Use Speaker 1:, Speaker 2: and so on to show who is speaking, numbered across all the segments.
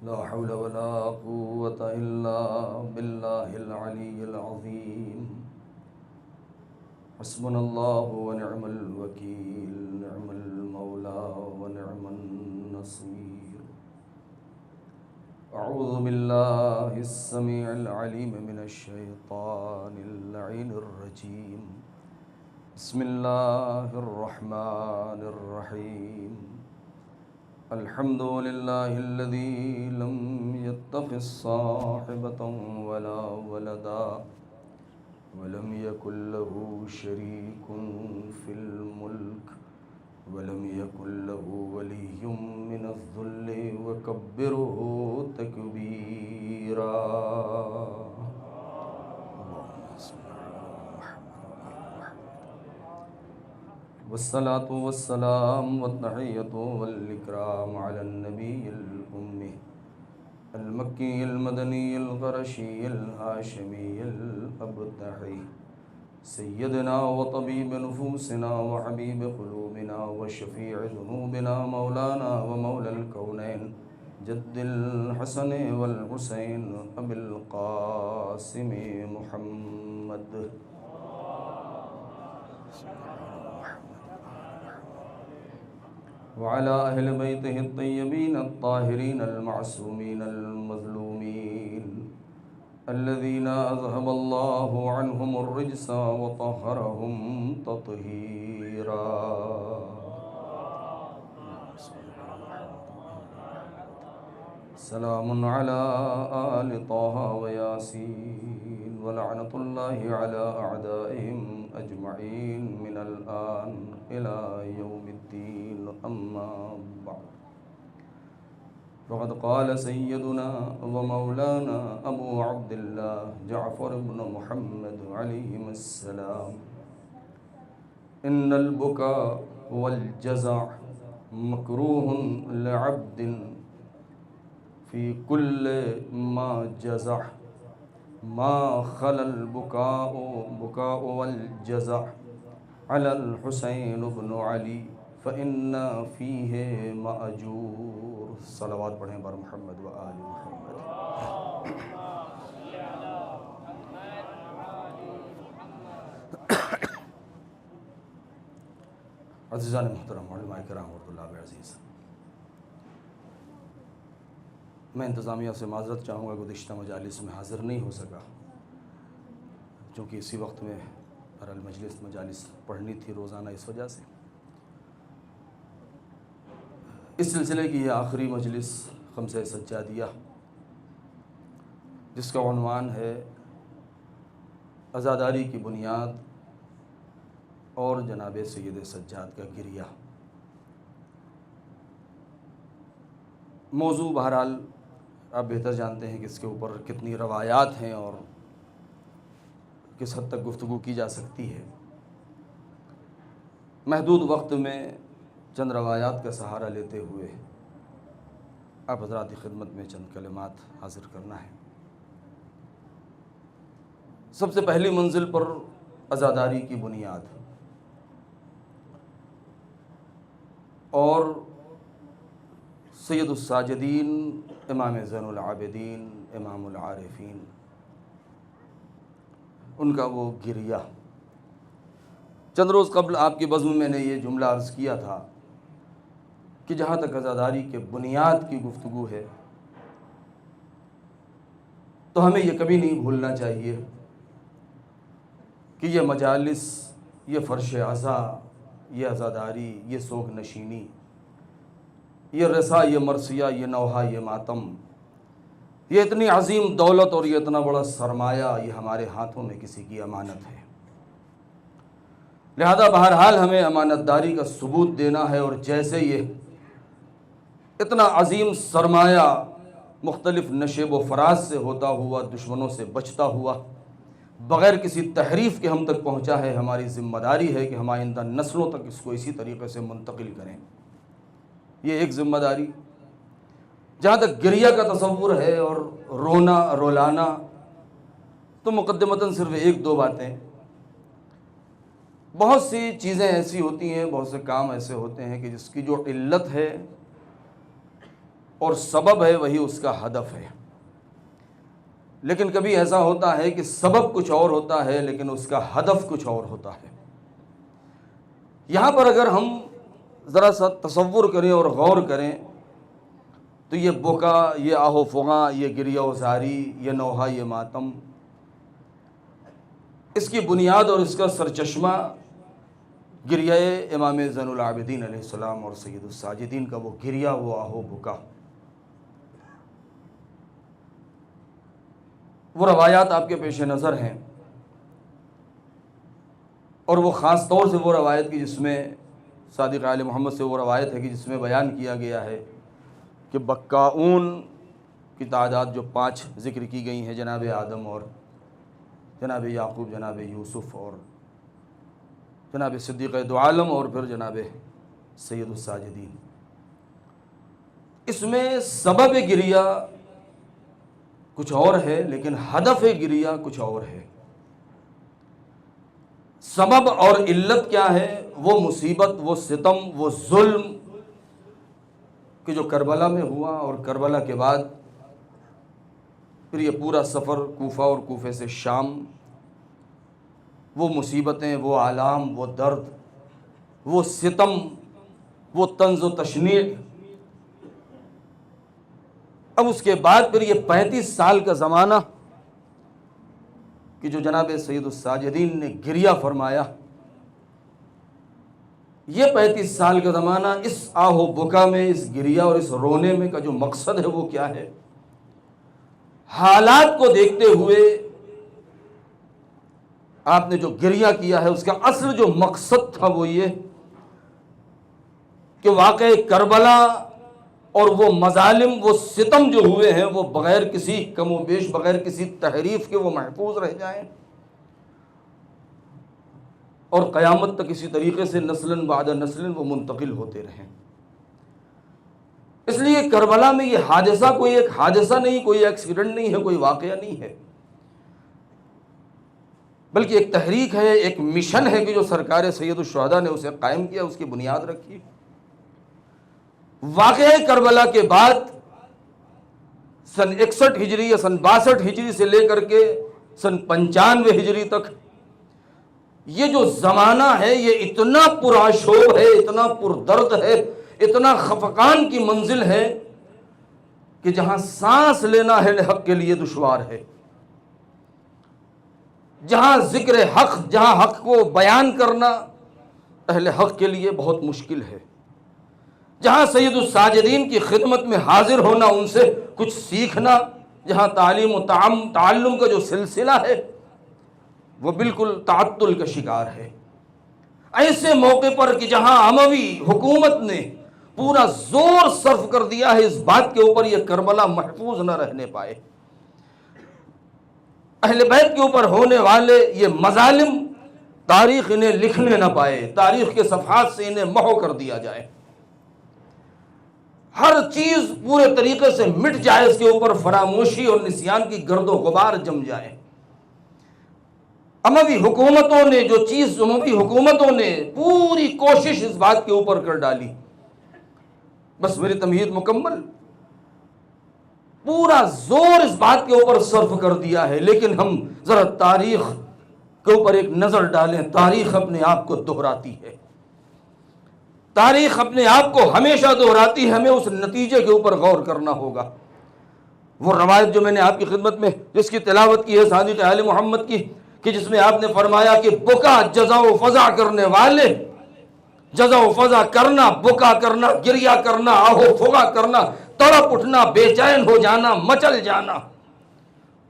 Speaker 1: لا حول ولا قوة إلا بالله العلي العظيم. حسبنا الله ونعم الوكيل، نعم المولى ونعم النصير. أعوذ بالله السميع العليم من الشيطان اللعين الرجيم. بسم الله الرحمن الرحيم. الحمد لله الذي لم يتخذ صاحبة ولا ولدا ولم يكن له شريك في الملك ولم يكن له ولي من الذل وكبره تكبيرا. والصلاة والسلام والتحية والإكرام على النبي الأمي المكي المدني القرشي الهاشمي الأبتحي سيدنا وطبيب نفوسنا وحبيب قلوبنا وشفيع ذنوبنا مولانا ومولى الكونين جد الحسن والحسين أبي القاسم محمد وعلى أهل بيته الطيبين الطاهرين المعصومين المظلومين الذين أذهب الله عنهم الرجس وطهرهم تطهيرا. سلام على آل طه وياسين ولعنة الله على أعدائهم أجمعين من الآن إلى يوم الدين. أما بعد، فقد قال سيدنا ومولانا أبو عبد الله جعفر بن محمد عليهم السلام: إن البكاء والجزع مكروه لعبد في كل ما جزع ما خلا البكاء بكاء والجزع على الحسين بن علي فإن فيه مأجور. صلوات پڑھیں بر محمد و آل محمد. عزیزان محترم، علماء کرام اور طلاب عزیز، میں انتظامیہ سے معذرت چاہوں گا گزشتہ مجالس میں حاضر نہیں ہو سکا، چونکہ اسی وقت میں المجلس مجالس پڑھنی تھی روزانہ، اس وجہ سے اس سلسلے کی یہ آخری مجلس خمسہ سجادیہ، جس کا عنوان ہے عزاداری کی بنیاد اور جناب سید سجاد کا گریہ. موضوع بہرحال آپ بہتر جانتے ہیں کہ اس کے اوپر کتنی روایات ہیں اور کس حد تک گفتگو کی جا سکتی ہے. محدود وقت میں چند روایات کا سہارا لیتے ہوئے آپ حضرات کی خدمت میں چند کلمات حاضر کرنا ہے. سب سے پہلی منزل پر عزاداری کی بنیاد اور سید الساجدین، امام زین العابدین، امام العارفین، ان کا وہ گریہ. چند روز قبل آپ کی بزم میں نے یہ جملہ عرض کیا تھا کہ جہاں تک عزاداری کے بنیاد کی گفتگو ہے تو ہمیں یہ کبھی نہیں بھولنا چاہیے کہ یہ مجالس، یہ فرش عزا، یہ عزاداری، یہ سوگ نشینی، یہ رسا، یہ مرثیہ، یہ نوحہ، یہ ماتم، یہ اتنی عظیم دولت اور یہ اتنا بڑا سرمایہ، یہ ہمارے ہاتھوں میں کسی کی امانت ہے. لہذا بہرحال ہمیں امانت داری کا ثبوت دینا ہے، اور جیسے یہ اتنا عظیم سرمایہ مختلف نشیب و فراز سے ہوتا ہوا، دشمنوں سے بچتا ہوا، بغیر کسی تحریف کے ہم تک پہنچا ہے، ہماری ذمہ داری ہے کہ ہم آئندہ نسلوں تک اس کو اسی طریقے سے منتقل کریں. یہ ایک ذمہ داری. جہاں تک گریہ کا تصور ہے اور رونا رولانا، تو مقدمتاً صرف ایک دو باتیں. بہت سی چیزیں ایسی ہوتی ہیں، بہت سے کام ایسے ہوتے ہیں کہ جس کی جو علت ہے اور سبب ہے وہی اس کا ہدف ہے۔ لیکن کبھی ایسا ہوتا ہے کہ سبب کچھ اور ہوتا ہے لیکن اس کا ہدف کچھ اور ہوتا ہے۔ یہاں پر اگر ہم ذرا سا تصور کریں اور غور کریں تو یہ بکا، یہ آہ و فغاں، یہ گریہ و زاری، یہ نوحہ، یہ ماتم، اس کی بنیاد اور اس کا سرچشمہ گریہ امام زین العابدین علیہ السلام اور سید الساجدین کا وہ گریہ، وہ آہ و بکا، وہ روایات آپ کے پیش نظر ہیں، اور وہ خاص طور سے وہ روایت کی جس میں صادق آل محمد سے وہ روایت ہے کہ جس میں بیان کیا گیا ہے کہ بکاؤن کی تعداد جو 5 ذکر کی گئی ہیں، جناب آدم اور جناب یعقوب، جناب یوسف اور جناب صدیق دو عالم اور پھر جناب سید الساجدین، اس میں سبب گریہ کچھ اور ہے لیکن ہدف گریہ کچھ اور ہے۔ سبب اور علت کیا ہے؟ وہ مصیبت، وہ ستم، وہ ظلم کہ جو کربلا میں ہوا، اور کربلا کے بعد پھر یہ پورا سفر کوفہ اور کوفے سے شام، وہ مصیبتیں، وہ آلام، وہ درد، وہ ستم، وہ طنز و تشنیع، اب اس کے بعد پھر یہ 35 سال کا زمانہ کہ جو جناب سید الساجدین نے گریہ فرمایا، یہ 35 سال کا زمانہ اس آہ و بکا میں، اس گریہ اور اس رونے میں کا جو مقصد ہے وہ کیا ہے؟ حالات کو دیکھتے ہوئے آپ نے جو گریہ کیا ہے اس کا اصل جو مقصد تھا وہ یہ کہ واقع کربلا اور وہ مظالم، وہ ستم جو ہوئے ہیں وہ بغیر کسی کم و بیش، بغیر کسی تحریف کے وہ محفوظ رہ جائیں اور قیامت تک اسی طریقے سے نسلاً بعد نسلاً وہ منتقل ہوتے رہیں۔ اس لیے کربلا میں یہ حادثہ کوئی ایک حادثہ نہیں، کوئی ایکسیڈنٹ نہیں ہے، کوئی واقعہ نہیں ہے، بلکہ ایک تحریک ہے، ایک مشن ہے کہ جو سرکار سید الشہداء نے اسے قائم کیا، اس کی بنیاد رکھی۔ واقعہ کربلا کے بعد سن 61 ہجری یا سن 62 ہجری سے لے کر کے سن 95 ہجری تک یہ جو زمانہ ہے یہ اتنا پرآشوب ہے، اتنا پردرد ہے، اتنا خفقان کی منزل ہے کہ جہاں سانس لینا اہل حق کے لیے دشوار ہے، جہاں ذکر حق، جہاں حق کو بیان کرنا اہل حق کے لیے بہت مشکل ہے، جہاں سید الساجدین کی خدمت میں حاضر ہونا، ان سے کچھ سیکھنا، جہاں تعلیم و تعلم کا جو سلسلہ ہے وہ بالکل تعطل کا شکار ہے۔ ایسے موقع پر کہ جہاں اموی حکومت نے پورا زور صرف کر دیا ہے اس بات کے اوپر یہ کربلا محفوظ نہ رہنے پائے، اہل بیت کے اوپر ہونے والے یہ مظالم تاریخ انہیں لکھنے نہ پائے، تاریخ کے صفحات سے انہیں محو کر دیا جائے، ہر چیز پورے طریقے سے مٹ جائے، اس کے اوپر فراموشی اور نسیان کی گرد و غبار جم جائے۔ اموی حکومتوں نے اموی حکومتوں نے پوری کوشش اس بات کے اوپر کر ڈالی، بس میری تمہید مکمل، پورا زور اس بات کے اوپر صرف کر دیا ہے، لیکن ہم ذرا تاریخ کے اوپر ایک نظر ڈالیں، تاریخ اپنے آپ کو دہراتی ہے، تاریخ اپنے آپ کو ہمیشہ دہراتی ہے، ہمیں اس نتیجے کے اوپر غور کرنا ہوگا۔ وہ روایت جو میں نے آپ کی خدمت میں جس کی تلاوت کی ہے صادق آل محمد کی، کہ جس میں آپ نے فرمایا کہ بکا جزا و فضا کرنے والے، جزا و فضا کرنا، بکا کرنا، گریہ کرنا، آہو فغا کرنا، تڑپ اٹھنا، بے چین ہو جانا، مچل جانا،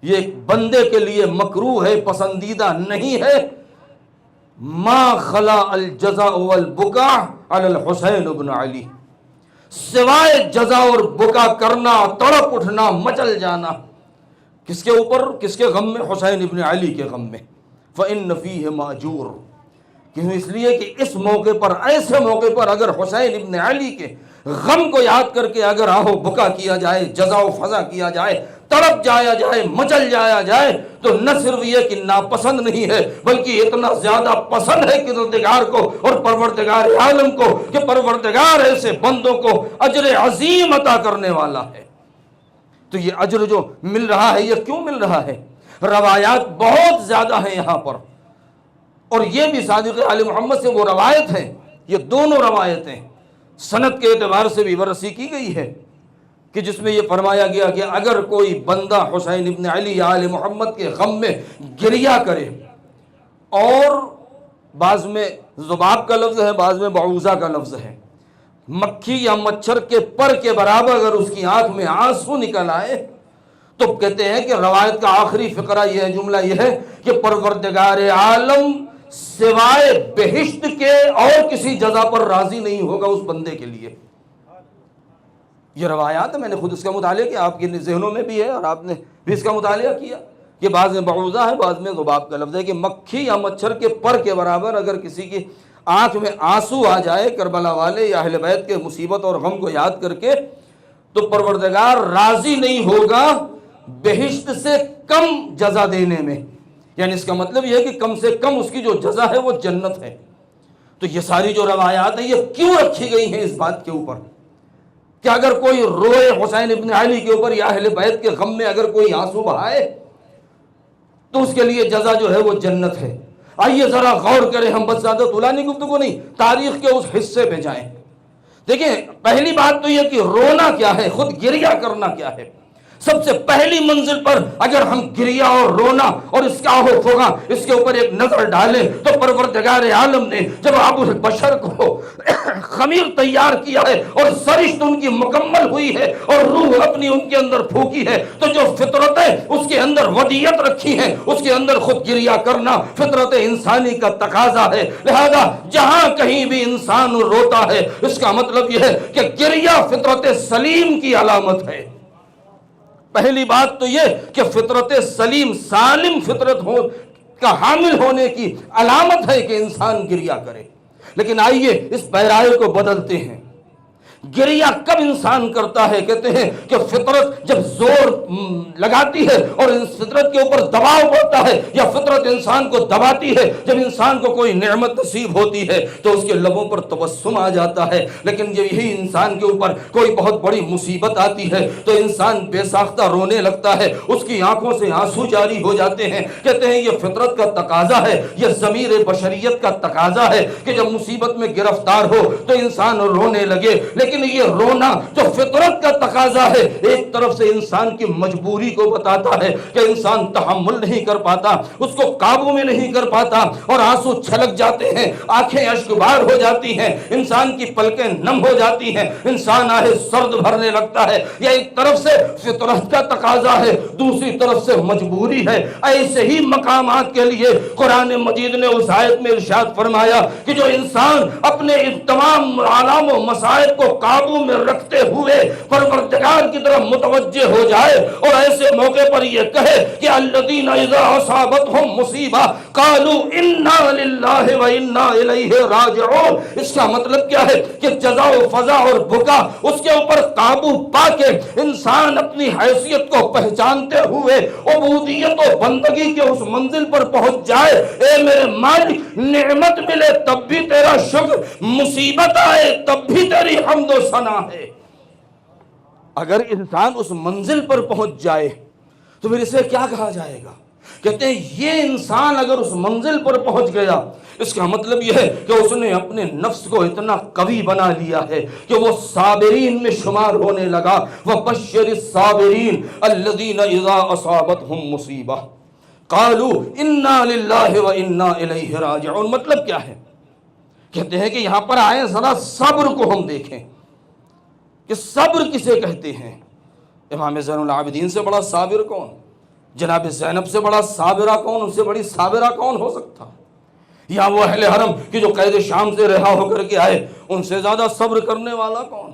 Speaker 1: یہ ایک بندے کے لیے مکروہ ہے، پسندیدہ نہیں ہے۔ ما خلا الجزاء والبکا علی الحسین ابن علی، سوائے جزا اور بکا کرنا، تڑپ اٹھنا، مچل جانا، کس کے اوپر؟ کس کے غم میں؟ حسین ابن علی کے غم میں۔ فإن فیہ ماجور، کیوں؟ اس لیے کہ اس موقع پر، ایسے موقع پر اگر حسین ابن علی کے غم کو یاد کر کے اگر آہو بکا کیا جائے، جزا و فضا کیا جائے، تڑپ جایا جائے، مچل جایا جائے، تو نہ صرف یہ کہ ناپسند نہیں ہے بلکہ اتنا زیادہ پسند ہے کردگار کو اور پروردگار عالم کو کہ پروردگار ایسے بندوں کو اجر عظیم عطا کرنے والا ہے۔ تو یہ اجر جو مل رہا ہے، یہ کیوں مل رہا ہے؟ روایات بہت زیادہ ہیں یہاں پر، اور یہ بھی صادق آل محمد سے وہ روایت ہے، یہ دونوں روایتیں سند کے اعتبار سے بھی بررسی کی گئی ہے کہ جس میں یہ فرمایا گیا کہ اگر کوئی بندہ حسین ابن علی یا آل محمد کے غم میں گریہ کرے، اور بعض میں ذباب کا لفظ ہے، بعض میں بعوضہ کا لفظ ہے، مکھی یا مچھر کے پر کے برابر اگر اس کی آنکھ میں آنسو نکل آئے، تو کہتے ہیں کہ روایت کا آخری فقرہ یہ ہے، جملہ یہ ہے کہ پروردگار عالم سوائے بہشت کے اور کسی جزا پر راضی نہیں ہوگا اس بندے کے لیے۔ یہ روایات ہے، میں نے خود اس کا مطالعہ کیا، آپ کے ذہنوں میں بھی ہے اور آپ نے بھی اس کا مطالعہ کیا کہ بعض میں بعوضہ ہے، بعض میں ذباب کا لفظ ہے کہ مکھی یا مچھر کے پر کے برابر اگر کسی کی آنکھ میں آنسو آ جائے کربلا والے یا اہل بیت کے مصیبت اور غم کو یاد کر کے، تو پروردگار راضی نہیں ہوگا بہشت سے کم جزا دینے میں، یعنی اس کا مطلب یہ ہے کہ کم سے کم اس کی جو جزا ہے وہ جنت ہے۔ تو یہ ساری جو روایات ہیں یہ کیوں رکھی گئی ہیں؟ اس بات کے اوپر کہ اگر کوئی روئے حسین ابن علی کے اوپر یا اہل بیت کے غم میں اگر کوئی آنسو بہائے تو اس کے لیے جزا جو ہے وہ جنت ہے۔ آئیے ذرا غور کریں، ہم بس زیادہ طولانی گفتگو نہیں، تاریخ کے اس حصے پہ جائیں۔ دیکھیں، پہلی بات تو یہ کہ رونا کیا ہے، خود گریہ کرنا کیا ہے۔ سب سے پہلی منزل پر اگر ہم گریہ اور رونا اور اس کا آہو فغاں اس کے اوپر ایک نظر ڈالیں تو پروردگار عالم نے جب ابو البشر کو خمیر تیار کیا ہے اور سرشت ان کی مکمل ہوئی ہے اور روح اپنی ان کے اندر پھونکی ہے، تو جو فطرتیں اس کے اندر ودیت رکھی ہیں اس کے اندر خود گریہ کرنا فطرت انسانی کا تقاضا ہے۔ لہذا جہاں کہیں بھی انسان روتا ہے اس کا مطلب یہ ہے کہ گریہ فطرت سلیم کی علامت ہے۔ پہلی بات تو یہ کہ فطرت سلیم سالم فطرت کا حامل ہونے کی علامت ہے کہ انسان گریہ کرے۔ لیکن آئیے اس پیرائے کو بدلتے ہیں۔ گریہ کب انسان کرتا ہے؟ کہتے ہیں کہ فطرت جب زور لگاتی ہے اور اس فطرت کے اوپر دباؤ پڑتا ہے یا فطرت انسان کو دباتی ہے، جب انسان کو کوئی نعمت نصیب ہوتی ہے تو اس کے لبوں پر تبسم آ جاتا ہے، لیکن جب یہی انسان کے اوپر کوئی بہت بڑی مصیبت آتی ہے تو انسان بے ساختہ رونے لگتا ہے، اس کی آنکھوں سے آنسو جاری ہو جاتے ہیں۔ کہتے ہیں یہ فطرت کا تقاضا ہے، یہ ضمیر بشریت کا تقاضا ہے کہ جب مصیبت میں گرفتار ہو تو انسان رونے لگے۔ لیکن یہ رونا جو فطرت کا تقاضا ہے ایک طرف سے انسان کی مجبوری کو بتاتا ہے کہ انسان تحمل نہیں کر پاتا، اس کو قابو میں نہیں کر پاتا اور آنسو چھلک جاتے ہیں، آنکھیں اشکبار ہو جاتی ہیں، انسان کی پلکیں نم ہو جاتی ہیں، انسان آہ سرد بھرنے لگتا ہے۔ یہ ایک طرف سے فطرت کا تقاضا ہے، دوسری طرف سے مجبوری ہے۔ ایسے ہی مقامات کے لیے قرآن مجید نے اس آیت میں ارشاد فرمایا کہ جو انسان اپنے ان تمام آلام و مصائب کو قابو میں رکھتے ہوئے پروردگار کی طرف متوجہ ہو جائے اور ایسے موقع پر یہ کہے کہ الذین اذا اصابتهم مصیبہ قالوا انا للہ و انا الیہ راجعون۔ اس کا مطلب کیا ہے کہ جزا و فضا اور بکا اس کے اوپر قابو پا کے انسان اپنی حیثیت کو پہچانتے ہوئے عبودیت و بندگی کے اس منزل پر پہنچ جائے، اے میرے مالک نعمت ملے تب بھی تیرا شکر، مصیبت آئے تب بھی تیری حمد و ثنا ہے۔ اگر انسان اس منزل پر پہنچ جائے تو پھر اسے کیا کہا جائے گا؟ کہتے ہیں یہ انسان اگر اس منزل پر پہنچ گیا اس کا مطلب یہ ہے کہ اس نے اپنے نفس کو اتنا قوی بنا لیا ہے کہ وہ صابرین میں شمار ہونے لگا۔ وَبَشِّرِ الصَّابِرِينَ الَّذِينَ إِذَا أَصَابَتْهُمْ مُصِيبَةٌ قَالُوا إِنَّا لِلَّهِ وَإِنَّا إِلَيْهِ راجعون۔ مطلب کیا ہے؟ کہتے ہیں کہ یہاں پر آئیں ذرا صبر کو ہم دیکھیں کہ صبر کسے کہتے ہیں۔ امام زین العابدین سے بڑا صابر کون؟ جناب زینب سے بڑا صابرہ کون؟ ان سے بڑی صابرہ کون ہو سکتا؟ یا وہ اہل حرم کہ جو قید شام سے رہا ہو کر کے آئے ان سے زیادہ صبر کرنے والا کون؟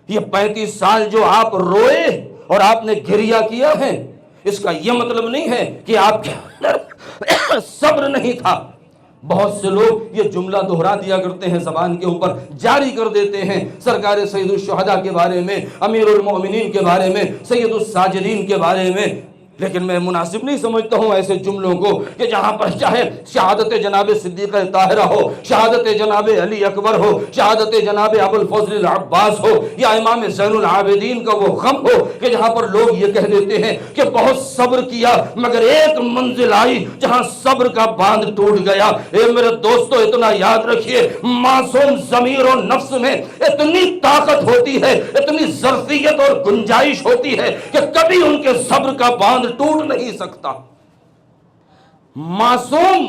Speaker 1: یہ 35 سال جو آپ روئے اور آپ نے گریہ کیا ہے اس کا یہ مطلب نہیں ہے کہ آپ کے اندر صبر نہیں تھا، بہت سے لوگ یہ جملہ دہرا دیا کرتے ہیں، زبان کے اوپر جاری کر دیتے ہیں، سرکار سید الشہداء کے بارے میں، امیر المومنین کے بارے میں، سید الساجدین کے بارے میں، لیکن میں مناسب نہیں سمجھتا ہوں ایسے جملوں کو کہ جہاں پر چاہے شہادت جناب صدیقہ طاہرہ ہو، شہادت جناب علی اکبر ہو، شہادت جناب ابو الفضل العباس ہو، یا امام زین العابدین کا وہ غم ہو کہ جہاں پر لوگ یہ کہہ دیتے ہیں کہ بہت صبر کیا مگر ایک منزل آئی جہاں صبر کا باندھ ٹوٹ گیا۔ اے میرے دوستو، اتنا یاد رکھیے، معصوم ضمیر و نفس میں اتنی طاقت ہوتی ہے، اتنی ظرفیت اور گنجائش ہوتی ہے کہ کبھی ان کے صبر کا باندھ ٹوٹ نہیں سکتا۔ معصوم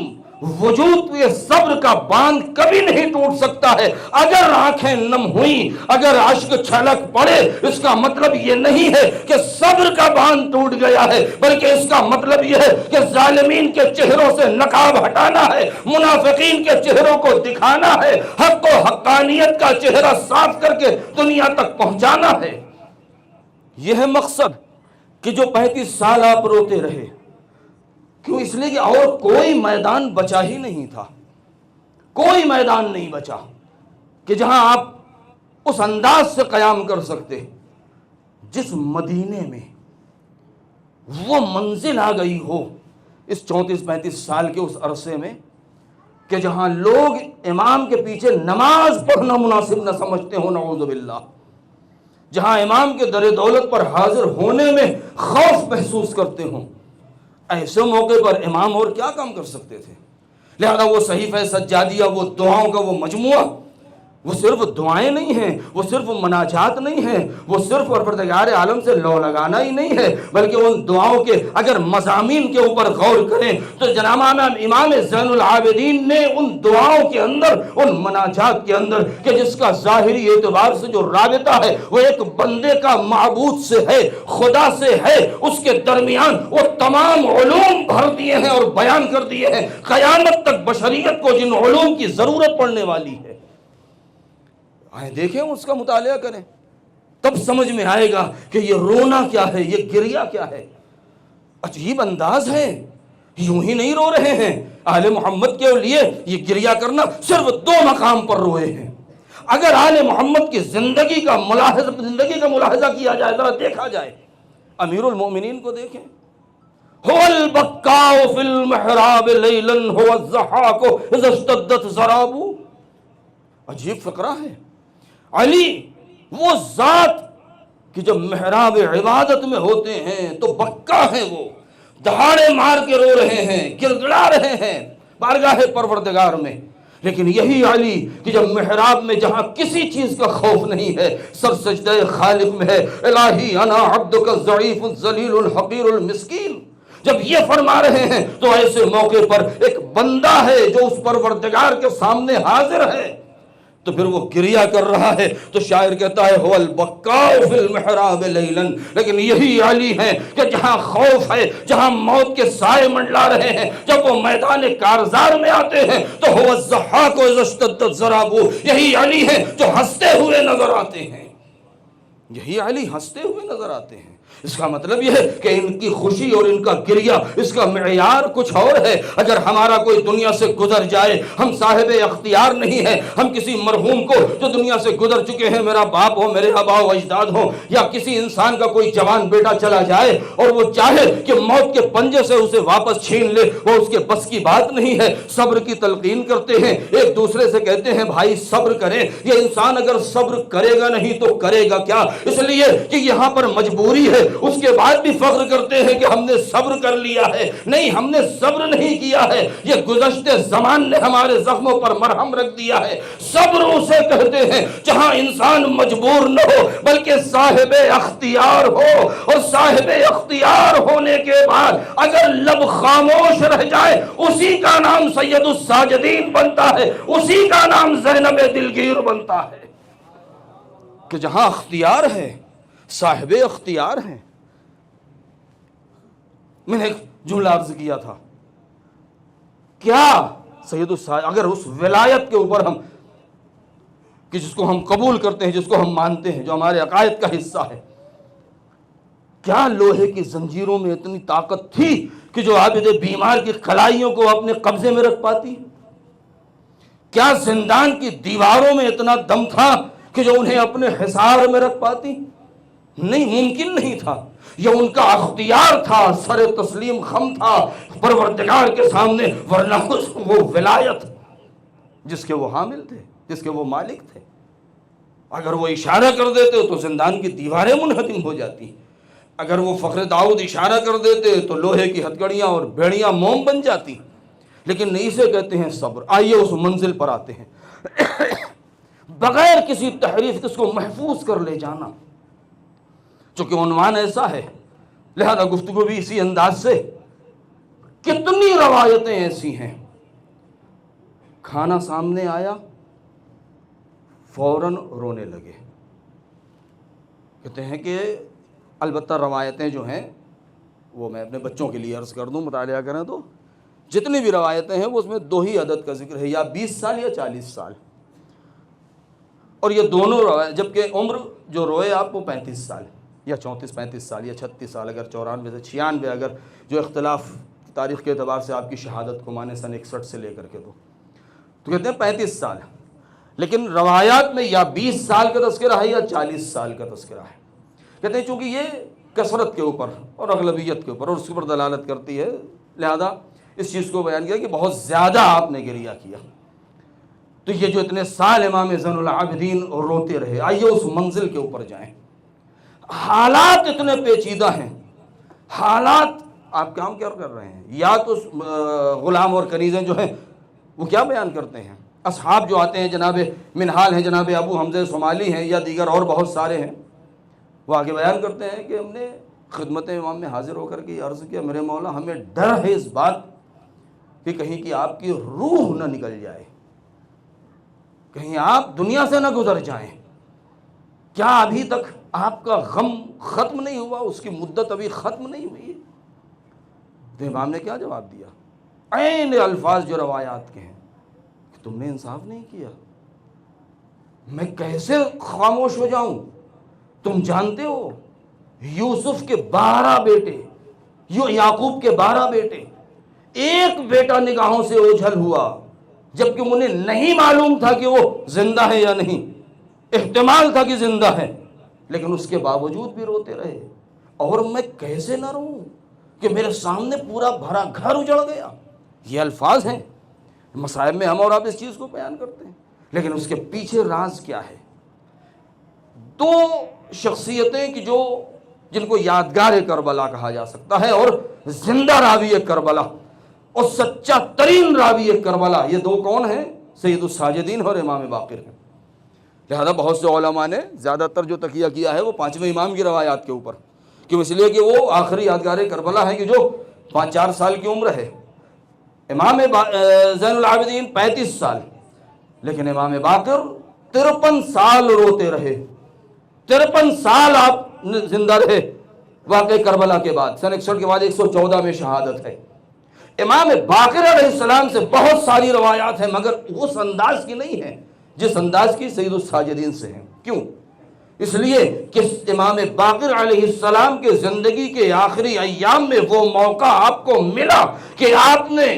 Speaker 1: وجود پہ صبر کا باندھ کبھی نہیں ٹوٹ سکتا ہے۔ اگر آنکھیں نم ہوئیں، اگر اشک چھلک پڑے، اس کا مطلب یہ نہیں ہے کہ صبر کا باندھ ٹوٹ گیا ہے، بلکہ اس کا مطلب یہ ہے کہ ظالمین کے چہروں سے نقاب ہٹانا ہے، منافقین کے چہروں کو دکھانا ہے، حق و حقانیت کا چہرہ صاف کر کے دنیا تک پہنچانا ہے۔ یہ ہے مقصد کہ جو 35 سال آپ روتے رہے، کیوں؟ اس لیے کہ اور کوئی میدان بچا ہی نہیں تھا، کوئی میدان نہیں بچا کہ جہاں آپ اس انداز سے قیام کر سکتے۔ جس مدینے میں وہ منزل آ گئی ہو اس 34-35 سال کے اس عرصے میں کہ جہاں لوگ امام کے پیچھے نماز پڑھنا مناسب نہ سمجھتے ہوں، نعوذ باللہ، جہاں امام کے در دولت پر حاضر ہونے میں خوف محسوس کرتے ہوں، ایسے موقع پر امام اور کیا کام کر سکتے تھے؟ لہذا وہ صحیفہ سجادیہ، وہ دعاؤں کا وہ مجموعہ، وہ صرف دعائیں نہیں ہیں، وہ صرف مناجات نہیں ہیں، وہ صرف پروردگار عالم سے لو لگانا ہی نہیں ہے، بلکہ ان دعاؤں کے اگر مضامین کے اوپر غور کریں تو جناب امام زین العابدین نے ان دعاؤں کے اندر، ان مناجات کے اندر، کہ جس کا ظاہری اعتبار سے جو رابطہ ہے وہ ایک بندے کا معبود سے ہے، خدا سے ہے، اس کے درمیان وہ تمام علوم بھر دیے ہیں اور بیان کر دیے ہیں، قیامت تک بشریت کو جن علوم کی ضرورت پڑنے والی ہے۔ آئیں دیکھیں، اس کا مطالعہ کریں، تب سمجھ میں آئے گا کہ یہ رونا کیا ہے، یہ گریا کیا ہے۔ عجیب انداز ہے، یوں ہی نہیں رو رہے ہیں آل محمد کے لیے، یہ گریا کرنا صرف 2 مقام پر روئے ہیں۔ اگر آل محمد کی زندگی کا ملاحظہ کیا جائے، ذرا دیکھا جائے، امیر المومنین کو دیکھیں، هو البکاء فی المحراب لیلا هو الضحاک اذا اشتدت ضراب، عجیب فقرہ ہے۔ علی وہ ذات کہ جب محراب عبادت میں ہوتے ہیں تو بکا ہیں، وہ دہاڑے مار کے رو رہے ہیں، گر گڑا رہے ہیں بارگاہ پروردگار میں۔ لیکن یہی علی کہ جب محراب میں جہاں کسی چیز کا خوف نہیں ہے، سر سجدہ خالق میں ہے، الہی انا عبدک الضعیف الذلیل الحقیر المسکین، جب یہ فرما رہے ہیں تو ایسے موقع پر ایک بندہ ہے جو اس پروردگار کے سامنے حاضر ہے تو پھر وہ گریا کر رہا ہے، تو شاعر کہتا ہے هو البکاء فی المحراب لیلا، لیکن یہی علی ہے کہ جہاں خوف ہے، جہاں موت کے سائے منڈلا رہے ہیں، جب وہ میدان کارزار میں آتے ہیں تو هو الضحاک اذا اشتدت ضراب، یہی علی ہے جو ہنستے ہوئے نظر آتے ہیں، یہی علی ہنستے ہوئے نظر آتے ہیں۔ اس کا مطلب یہ ہے کہ ان کی خوشی اور ان کا گریہ، اس کا معیار کچھ اور ہے۔ اگر ہمارا کوئی دنیا سے گزر جائے، ہم صاحب اختیار نہیں ہے، ہم کسی مرحوم کو جو دنیا سے گزر چکے ہیں، میرا باپ ہو، میرے آباء و اجداد ہو، یا کسی انسان کا کوئی جوان بیٹا چلا جائے اور وہ چاہے کہ موت کے پنجے سے اسے واپس چھین لے، وہ اس کے بس کی بات نہیں ہے۔ صبر کی تلقین کرتے ہیں، ایک دوسرے سے کہتے ہیں بھائی صبر کریں۔ یہ انسان اگر صبر کرے گا نہیں تو کرے گا کیا؟ اس لیے کہ یہاں پر مجبوری ہے، اس کے بعد بھی فخر کرتے ہیں کہ ہم نے صبر کر لیا ہے۔ نہیں، ہم نے صبر نہیں کیا ہے، یہ گزشتے زمان نے ہمارے زخموں پر مرہم رکھ دیا ہے۔ صبر اسے کہتے ہیں جہاں انسان مجبور نہ ہو بلکہ صاحب اختیار ہو، اور صاحب اختیار ہونے کے بعد اگر لب خاموش رہ جائے، اسی کا نام سید الساجدین بنتا ہے، اسی کا نام زینب دلگیر بنتا ہے۔ کہ جہاں اختیار ہے، صاحب اختیار ہیں۔ میں نے ایک جملہ عرض کیا تھا، کیا سید اگر اس ولایت کے اوپر ہم کہ جس کو ہم قبول کرتے ہیں، جس کو ہم مانتے ہیں، جو ہمارے عقائد کا حصہ ہے، کیا لوہے کی زنجیروں میں اتنی طاقت تھی کہ جو عابد بیمار کی کلائیوں کو اپنے قبضے میں رکھ پاتی؟ کیا زندان کی دیواروں میں اتنا دم تھا کہ جو انہیں اپنے حصار میں رکھ پاتی؟ نہیں، ممکن نہیں تھا. یہ ان کا اختیار تھا، سر تسلیم خم تھا پروردگار کے سامنے، ورنہ وہ ولایت جس کے وہ حامل تھے، جس کے وہ مالک تھے. اگر وہ اشارہ کر دیتے تو زندان کی دیواریں منہدم ہو جاتی. اگر وہ فخر داؤد اشارہ کر دیتے تو لوہے کی ہتھکڑیاں اور بیڑیاں موم بن جاتی. لیکن نہیں، اسے کہتے ہیں صبر. آئیے اس منزل پر آتے ہیں. بغیر کسی تحریف اس کو محفوظ کر لے جانا، چونکہ عنوان ایسا ہے لہذا گفتگو بھی اسی انداز سے. کتنی روایتیں ایسی ہیں، کھانا سامنے آیا فوراً رونے لگے. کہتے ہیں کہ البتہ روایتیں جو ہیں وہ میں اپنے بچوں کے لیے عرض کر دوں، مطالعہ کریں تو جتنی بھی روایتیں ہیں وہ اس میں 2 ہی عدد کا ذکر ہے، یا 20 سال یا 40 سال. اور یہ دونوں روایت، جبکہ عمر جو روئے آپ وہ 35 سال یا 34-35 سال یا 36 سال، اگر 94 سے 96 اگر جو اختلاف تاریخ کے اعتبار سے آپ کی شہادت کو مانے سن 61 سے لے کر کے تو کہتے ہیں 35 سال. لیکن روایات میں یا 20 سال کا تذکرہ ہے یا 40 سال کا تذکرہ ہے. کہتے ہیں چونکہ یہ کثرت کے اوپر اور اغلبیت کے اوپر اور اس کے اوپر دلالت کرتی ہے، لہذا اس چیز کو بیان کیا کہ بہت زیادہ آپ نے گریہ کیا. تو یہ جو اتنے سال امام زین العابدین روتے رہے، آئیے اس منزل کے اوپر جائیں. حالات اتنے پیچیدہ ہیں، حالات آپ کام کیا کر رہے ہیں. یا تو غلام اور کنیزیں جو ہیں وہ کیا بیان کرتے ہیں، اصحاب جو آتے ہیں، جناب منہال ہیں، جناب ابو حمزہ صومالی ہیں، یا دیگر اور بہت سارے ہیں، وہ آگے بیان کرتے ہیں کہ ہم نے خدمت امام میں حاضر ہو کر کے عرض کیا، میرے مولا ہمیں ڈر ہے اس بات کہ کہیں کہ آپ کی روح نہ نکل جائے، کہیں آپ دنیا سے نہ گزر جائیں. کیا ابھی تک آپ کا غم ختم نہیں ہوا، اس کی مدت ابھی ختم نہیں ہوئی؟ تو امام نے کیا جواب دیا؟ عین الفاظ جو روایات کے ہیں کہ تم نے انصاف نہیں کیا، میں کیسے خاموش ہو جاؤں؟ تم جانتے ہو یوسف کے 12 بیٹے، یعقوب کے 12 بیٹے، ایک بیٹا نگاہوں سے اوجھل ہوا جبکہ انہیں نہیں معلوم تھا کہ وہ زندہ ہے یا نہیں. احتمال تھا کہ زندہ ہے، لیکن اس کے باوجود بھی روتے رہے. اور میں کیسے نہ روؤں کہ میرے سامنے پورا بھرا گھر اجڑ گیا. یہ الفاظ ہیں، مصائب میں ہم اور آپ اس چیز کو بیان کرتے ہیں، لیکن اس کے پیچھے راز کیا ہے؟ 2 شخصیتیں کہ جن کو یادگار کربلا کہا جا سکتا ہے، اور زندہ راوی کربلا اور سچا ترین راوی کربلا، یہ 2 کون ہیں؟ سید الساجدین اور امام باقر ہیں. لہذا بہت سے علماء نے زیادہ تر جو تکیہ کیا ہے وہ 5ویں امام کی روایات کے اوپر، کیوں؟ اس لیے کہ وہ آخری یادگار کربلا ہے کہ جو 5-4 سال کی عمر ہے. امام زین العابدین 35 سال، لیکن امام باقر 53 سال روتے رہے. 53 سال آپ زندہ رہے واقع کربلا کے بعد. سن 61 کے بعد 114 میں شہادت ہے. امام باقر علیہ السلام سے بہت ساری روایات ہیں، مگر اس انداز کی نہیں ہیں جس انداز کی سید الساجدین سے ہیں. کیوں؟ اس لیے کہ امام باقر علیہ السلام کے زندگی کے آخری ایام میں وہ موقع آپ کو ملا کہ آپ نے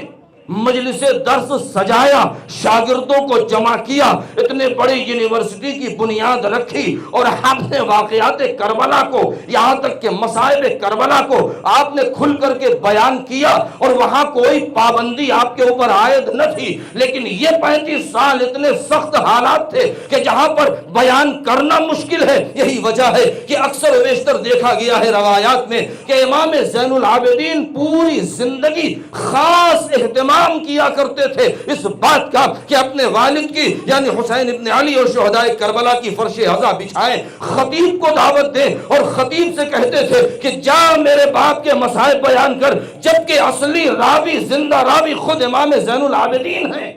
Speaker 1: مجلس درس سجایا، شاگردوں کو جمع کیا، اتنے بڑی یونیورسٹی کی بنیاد رکھی، اور آپ نے واقعات کربلا کو، یہاں تک کہ مصائب کربلا کو آپ نے کھل کر کے بیان کیا، اور وہاں کوئی پابندی آپ کے اوپر عائد نہ تھی. لیکن یہ 35 سال اتنے سخت حالات تھے کہ جہاں پر بیان کرنا مشکل ہے. یہی وجہ ہے کہ اکثر و بیشتر دیکھا گیا ہے روایات میں کہ امام زین العابدین پوری زندگی خاص اہتمام کیا کرتے تھے اس بات کا کہ اپنے والد کی یعنی حسین ابن علی اور شہدائے کربلا کی فرش عزا بچھائیں، خطیب کو دعوت دیں، اور خطیب سے کہتے تھے کہ جا میرے باپ کے مصائب بیان کر، جبکہ اصلی راوی، زندہ راوی خود امام زین العابدین ہیں.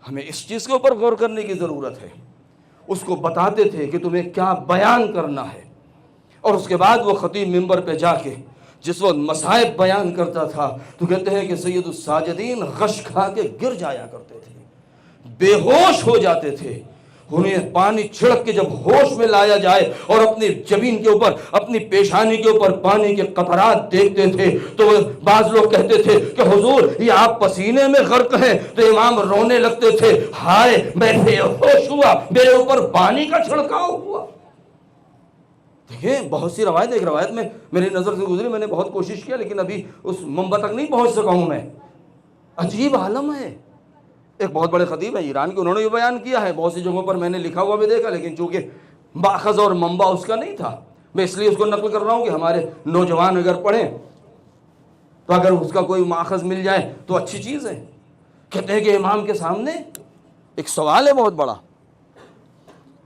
Speaker 1: ہمیں اس چیز کے اوپر غور کرنے کی ضرورت ہے. اس کو بتاتے تھے کہ تمہیں کیا بیان کرنا ہے، اور اس کے بعد وہ خطیب منبر پہ جا کے جس وقت مصائب بیان کرتا تھا تو کہتے ہیں کہ سید الساجدین غش کھا کے گر جایا کرتے تھے، بے ہوش ہو جاتے تھے. انہیں پانی چھڑک کے جب ہوش میں لایا جائے اور اپنی جبین کے اوپر، اپنی پیشانی کے اوپر پانی کے قطرات دیکھتے تھے تو بعض لوگ کہتے تھے کہ حضور یہ آپ پسینے میں غرق ہیں، تو امام رونے لگتے تھے، ہائے میں بے ہوش ہوا، میرے اوپر پانی کا چھڑکاؤ ہوا۔ دیکھیں بہت سی روایت، ایک روایت میں میری نظر سے گزری، میں نے بہت کوشش کیا لیکن ابھی اس منبع تک نہیں پہنچ سکا ہوں میں۔ عجیب عالم ہے۔ ایک بہت بڑے خطیب ہیں ایران کے، انہوں نے یہ بیان کیا ہے، بہت سی جگہوں پر میں نے لکھا ہوا بھی دیکھا، لیکن چونکہ ماخذ اور منبع اس کا نہیں تھا، میں اس لیے اس کو نقل کر رہا ہوں کہ ہمارے نوجوان اگر پڑھیں تو اگر اس کا کوئی ماخذ مل جائے تو اچھی چیز ہے۔ کہتے ہیں کہ امام کے سامنے ایک سوال ہے بہت بڑا،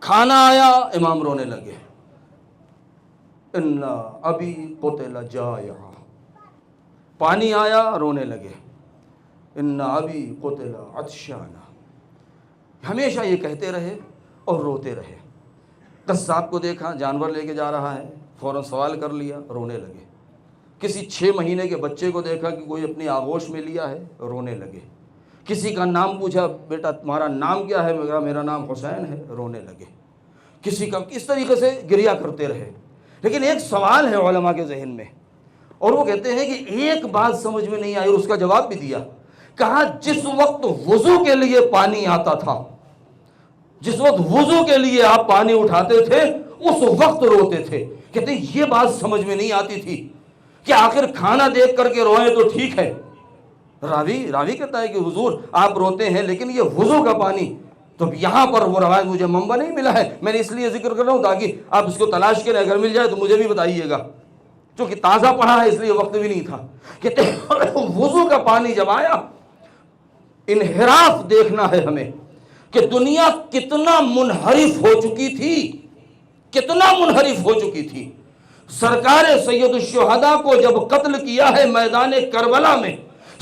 Speaker 1: کھانا آیا، امام رونے لگے، ان ابی قتل جائع، پانی آیا، رونے لگے، ان ابی قتل عطشانا، ہمیشہ یہ کہتے رہے اور روتے رہے۔ قصاب کو دیکھا جانور لے کے جا رہا ہے، فوراً سوال کر لیا، رونے لگے۔ کسی 6 مہینے کے بچے کو دیکھا کہ کوئی اپنی آغوش میں لیا ہے، رونے لگے۔ کسی کا نام پوچھا، بیٹا تمہارا نام کیا ہے؟ میرا نام حسین ہے، رونے لگے۔ کسی کا اس طریقے سے گریہ کرتے رہے۔ لیکن ایک سوال ہے علماء کے ذہن میں، اور وہ کہتے ہیں کہ ایک بات سمجھ میں نہیں آئی اور اس کا جواب بھی دیا۔ کہا جس وقت وضو کے لیے پانی آتا تھا، جس وقت وضو کے لیے آپ پانی اٹھاتے تھے اس وقت روتے تھے۔ کہتے ہیں یہ بات سمجھ میں نہیں آتی تھی کہ آخر کھانا دیکھ کر کے روئیں تو ٹھیک ہے۔ راوی کہتا ہے کہ حضور آپ روتے ہیں لیکن یہ وضو کا پانی، تو یہاں پر وہ روایت مجھے منبع نہیں ملا ہے، میں نے اس لیے ذکر کر رہا ہوں تاکہ آپ اس کو تلاش کریں، اگر مل جائے تو مجھے بھی بتائیے گا، چونکہ تازہ پڑھا ہے اس لیے وقت بھی نہیں تھا۔ کہتے ہیں وضو کا پانی جب آیا، انحراف دیکھنا ہے ہمیں کہ دنیا کتنا منحرف ہو چکی تھی، کتنا منحرف ہو چکی تھی۔ سرکار سید الشہداء کو جب قتل کیا ہے میدان کربلا میں،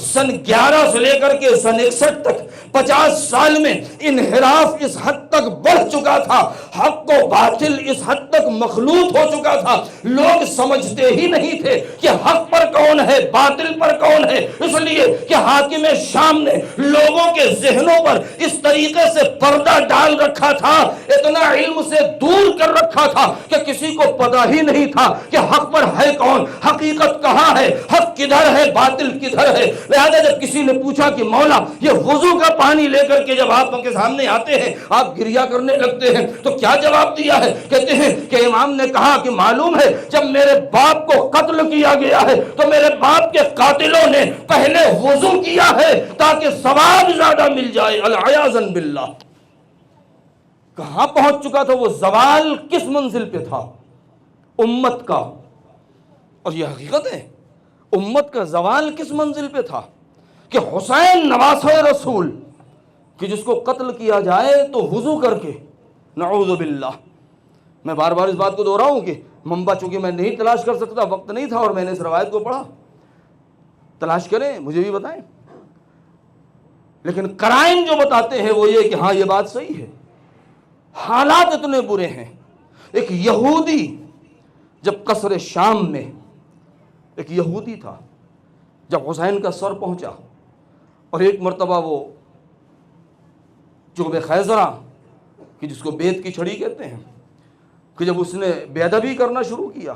Speaker 1: سن 11 سے لے کر کے سن 61 تک 50 سال میں انحراف اس حد تک بڑھ چکا تھا، حق و باطل اس حد تک مخلوط ہو چکا تھا، لوگ سمجھتے ہی نہیں تھے کہ حق پر کون ہے، باطل پر کون ہے، اس لیے کہ حاکم شام نے لوگوں کے ذہنوں پر اس طریقے سے پردہ ڈال رکھا تھا، اتنا علم سے دور کر رکھا تھا کہ کسی کو پتہ ہی نہیں تھا کہ حق پر ہے کون، حقیقت کہاں ہے، حق کدھر ہے، باطل کدھر ہے۔ لہذا جب کسی نے پوچھا کہ مولا یہ وضو کا پانی لے کر کے جب آپ کے سامنے آتے ہیں آپ گریہ کرنے لگتے ہیں تو کیا جواب دیا ہے؟ کہتے ہیں کہ امام نے کہا کہ معلوم ہے جب میرے باپ کو قتل کیا گیا ہے تو میرے باپ کے قاتلوں نے پہلے وضو کیا ہے تاکہ ثواب زیادہ مل جائے، العیاذ باللہ۔ کہاں پہنچ چکا تھا وہ؟ زوال کس منزل پہ تھا؟ امت کا، اور یہ حقیقت ہے، امت کا زوال کس منزل پہ تھا کہ حسین نواسہ رسول کہ جس کو قتل کیا جائے تو وضو کر کے، نعوذ باللہ۔ میں بار بار اس بات کو دوہراؤں کہ منبع چونکہ میں نہیں تلاش کر سکتا، وقت نہیں تھا، اور میں نے اس روایت کو پڑھا، تلاش کریں مجھے بھی بتائیں، لیکن قرائن جو بتاتے ہیں وہ یہ کہ ہاں یہ بات صحیح ہے۔ حالات اتنے برے ہیں۔ ایک یہودی جب قصر شام میں ایک یہودی تھا، جب حسین کا سر پہنچا اور ایک مرتبہ وہ جو خیزرہ کہ جس کو بیت کی چھڑی کہتے ہیں، کہ جب اس نے بے ادبی کرنا شروع کیا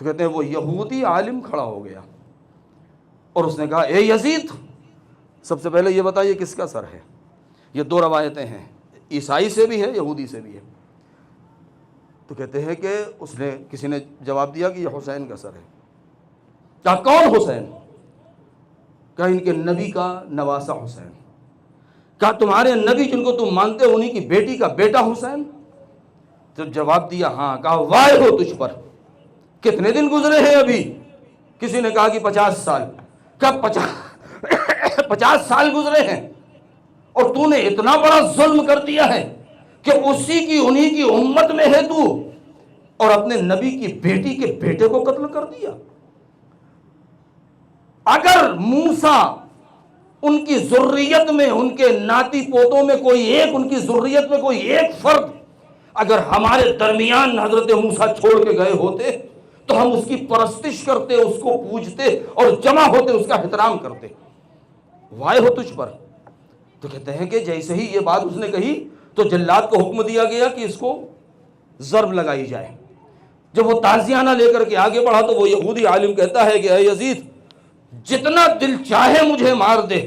Speaker 1: تو کہتے ہیں وہ یہودی عالم کھڑا ہو گیا اور اس نے کہا اے یزید، سب سے پہلے یہ بتائیے کس کا سر ہے؟ یہ 2 روایتیں ہیں، عیسائی سے بھی ہے، یہودی سے بھی ہے۔ تو کہتے ہیں کہ اس نے کسی نے جواب دیا کہ یہ حسین کا سر ہے۔ کہا کون حسین؟ کہا ان کے نبی کا نواسہ حسین۔ کہا تمہارے نبی جن کو تم مانتے ہو انہی کی بیٹی کا بیٹا حسین؟ تو جواب دیا ہاں۔ کہا وائے ہو تجھ پر، کتنے دن گزرے ہیں ابھی؟ کسی نے کہا کہ 50 سال۔ کہا 50 سال گزرے ہیں اور تو نے اتنا بڑا ظلم کر دیا ہے کہ اسی کی انہی کی امت میں ہے تو، اور اپنے نبی کی بیٹی کے بیٹے کو قتل کر دیا۔ اگر موسیٰ ان کی ذریت میں، ان کے ناتی پوتوں میں کوئی ایک، ان کی ذریت میں کوئی ایک فرد اگر ہمارے درمیان حضرت موسیٰ چھوڑ کے گئے ہوتے تو ہم اس کی پرستش کرتے، اس کو پوجتے اور جمع ہوتے، اس کا احترام کرتے۔ وائے ہو تجھ پر۔ تو کہتے ہیں کہ جیسے ہی یہ بات اس نے کہی تو جلاد کو حکم دیا گیا کہ اس کو ضرب لگائی جائے۔ جب وہ تعزیانہ لے کر کے آگے بڑھا تو وہ یہودی عالم کہتا ہے کہ اے یزید، جتنا دل چاہے مجھے مار دے،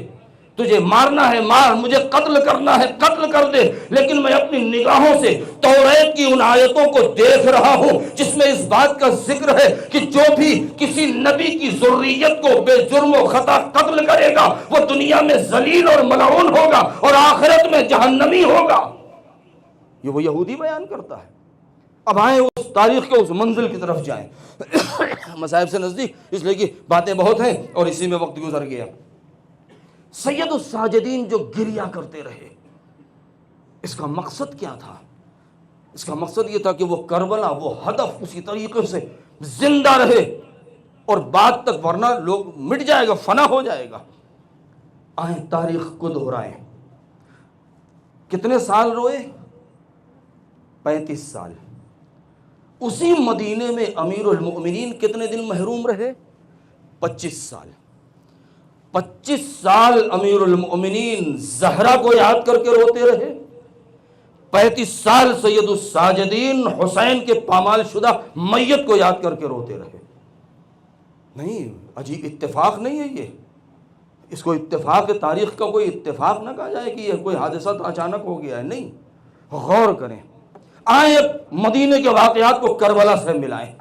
Speaker 1: تجھے مارنا ہے مار، مجھے قتل کرنا ہے قتل کر دے، لیکن میں اپنی نگاہوں سے توریت کی ان آیتوں کو دیکھ رہا ہوں جس میں اس بات کا ذکر ہے کہ جو بھی کسی نبی کی ذریت کو بے جرم و خطا قتل کرے گا وہ دنیا میں ذلیل اور ملعون ہوگا اور آخرت میں جہنمی ہوگا۔ یہ وہ یہودی بیان کرتا ہے۔ اب آئیں اس تاریخ کے اس منزل کی طرف جائیں، مصائب سے نزدیک اس لیے کہ باتیں بہت ہیں اور اسی میں وقت گزر گیا۔ سید الساجدین جو گریہ کرتے رہے، اس کا مقصد کیا تھا؟ اس کا مقصد یہ تھا کہ وہ کربلا، وہ ہدف اسی طریقے سے زندہ رہے اور بعد تک، ورنہ لوگ مٹ جائے گا، فنا ہو جائے گا۔ آئیں تاریخ کو دہرائیں۔ کتنے سال روئے؟ 35 سال۔ اسی مدینے میں امیر المؤمنین کتنے دن محروم رہے؟ 25 سال۔ 25 سال امیر المؤمنین زہرا کو یاد کر کے روتے رہے، 35 سال سید الساجدین حسین کے پامال شدہ میت کو یاد کر کے روتے رہے۔ نہیں، عجیب اتفاق نہیں ہے یہ، اس کو اتفاق تاریخ کا کوئی اتفاق نہ کہا جائے کہ یہ کوئی حادثہ اچانک ہو گیا ہے، نہیں، غور کریں۔ آئیں مدینے کے واقعات کو کربلا سے ملائیں۔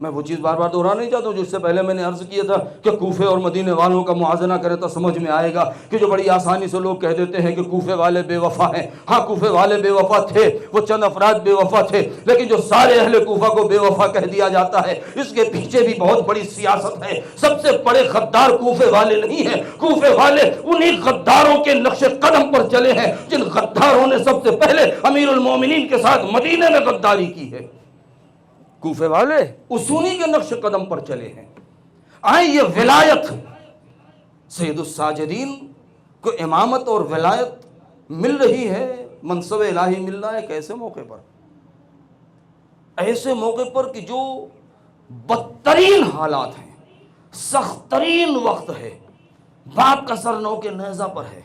Speaker 1: میں وہ چیز بار بار دہرانا نہیں چاہتا ہوں جو اس سے پہلے میں نے عرض کیا تھا کہ کوفے اور مدینے والوں کا موازنہ کرے تو سمجھ میں آئے گا کہ جو بڑی آسانی سے لوگ کہہ دیتے ہیں کہ کوفے والے بے وفا ہیں۔ ہاں، کوفے والے بے وفا تھے، وہ چند افراد بے وفا تھے، لیکن جو سارے اہل کوفہ کو بے وفا کہہ دیا جاتا ہے اس کے پیچھے بھی بہت بڑی سیاست ہے۔ سب سے بڑے غدار کوفے والے نہیں ہیں، کوفے والے انہی غداروں کے نقش قدم پر چلے ہیں جن غداروں نے سب سے پہلے امیر المومنین کے ساتھ مدینے میں غداری کی ہے۔ کوفے والے اصولی کے نقش قدم پر چلے ہیں۔ آئیں یہ ولایت، سید الساجدین کو امامت اور ولایت مل رہی ہے، منصب الہی مل رہا ہے، کیسے موقع پر؟ ایسے موقع پر کہ جو بدترین حالات ہیں، سخت ترین وقت ہے، باپ کا سر نو کے نیزہ پر ہے،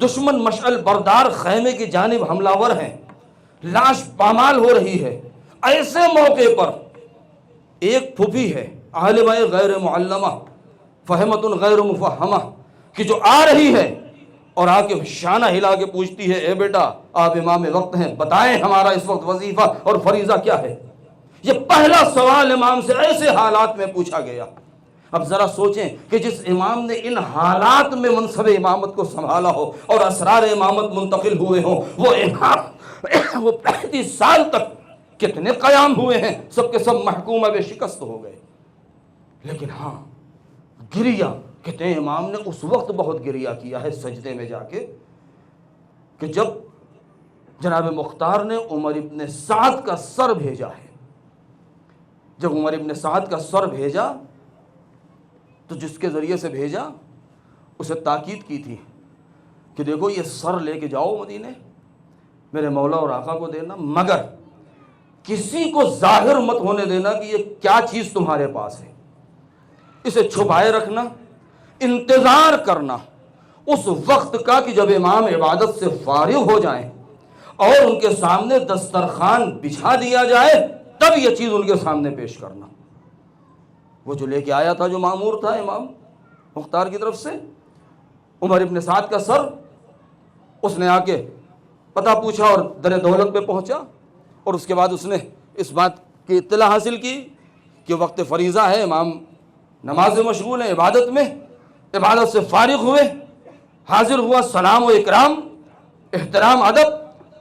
Speaker 1: دشمن مشعل بردار خیمے کی جانب حملہ ور ہیں، لاش پامال ہو رہی ہے۔ ایسے موقع پر ایک پھوپھی ہے، عالمہ غیر معلمہ، فہمت غیر مفہمہ، کہ جو آ رہی ہے اور آ کے شانہ ہلا کے پوچھتی ہے، اے بیٹا آپ امام وقت ہیں، بتائیں ہمارا اس وقت وظیفہ اور فریضہ کیا ہے؟ یہ پہلا سوال امام سے ایسے حالات میں پوچھا گیا۔ اب ذرا سوچیں کہ جس امام نے ان حالات میں منصب امامت کو سنبھالا ہو اور اسرار امامت منتقل ہوئے ہوں، وہ امام وہ 35 سال تک کتنے قیام ہوئے ہیں، سب کے سب محکومہ بے شکست ہو گئے۔ لیکن ہاں، گریہ کہتے ہیں امام نے اس وقت بہت گریہ کیا ہے سجدے میں جا کے کہ جب جناب مختار نے عمر ابن سعد کا سر بھیجا ہے۔ جب عمر ابن سعد کا سر بھیجا تو جس کے ذریعے سے بھیجا اسے تاکید کی تھی کہ دیکھو یہ سر لے کے جاؤ مدینے، میرے مولا اور آقا کو دینا، مگر کسی کو ظاہر مت ہونے دینا کہ یہ کیا چیز تمہارے پاس ہے، اسے چھپائے رکھنا، انتظار کرنا اس وقت کا کہ جب امام عبادت سے فارغ ہو جائیں اور ان کے سامنے دسترخوان بچھا دیا جائے تب یہ چیز ان کے سامنے پیش کرنا۔ وہ جو لے کے آیا تھا، جو مامور تھا امام مختار کی طرف سے، عمر ابن سعد کا سر، اس نے آ کے پتہ پوچھا اور در دولت پہ پہنچا، اور اس کے بعد اس نے اس بات کی اطلاع حاصل کی کہ وقت فریضہ ہے، امام نماز میں مشغول ہیں، عبادت میں، عبادت سے فارغ ہوئے، حاضر ہوا، سلام و اکرام، احترام، ادب،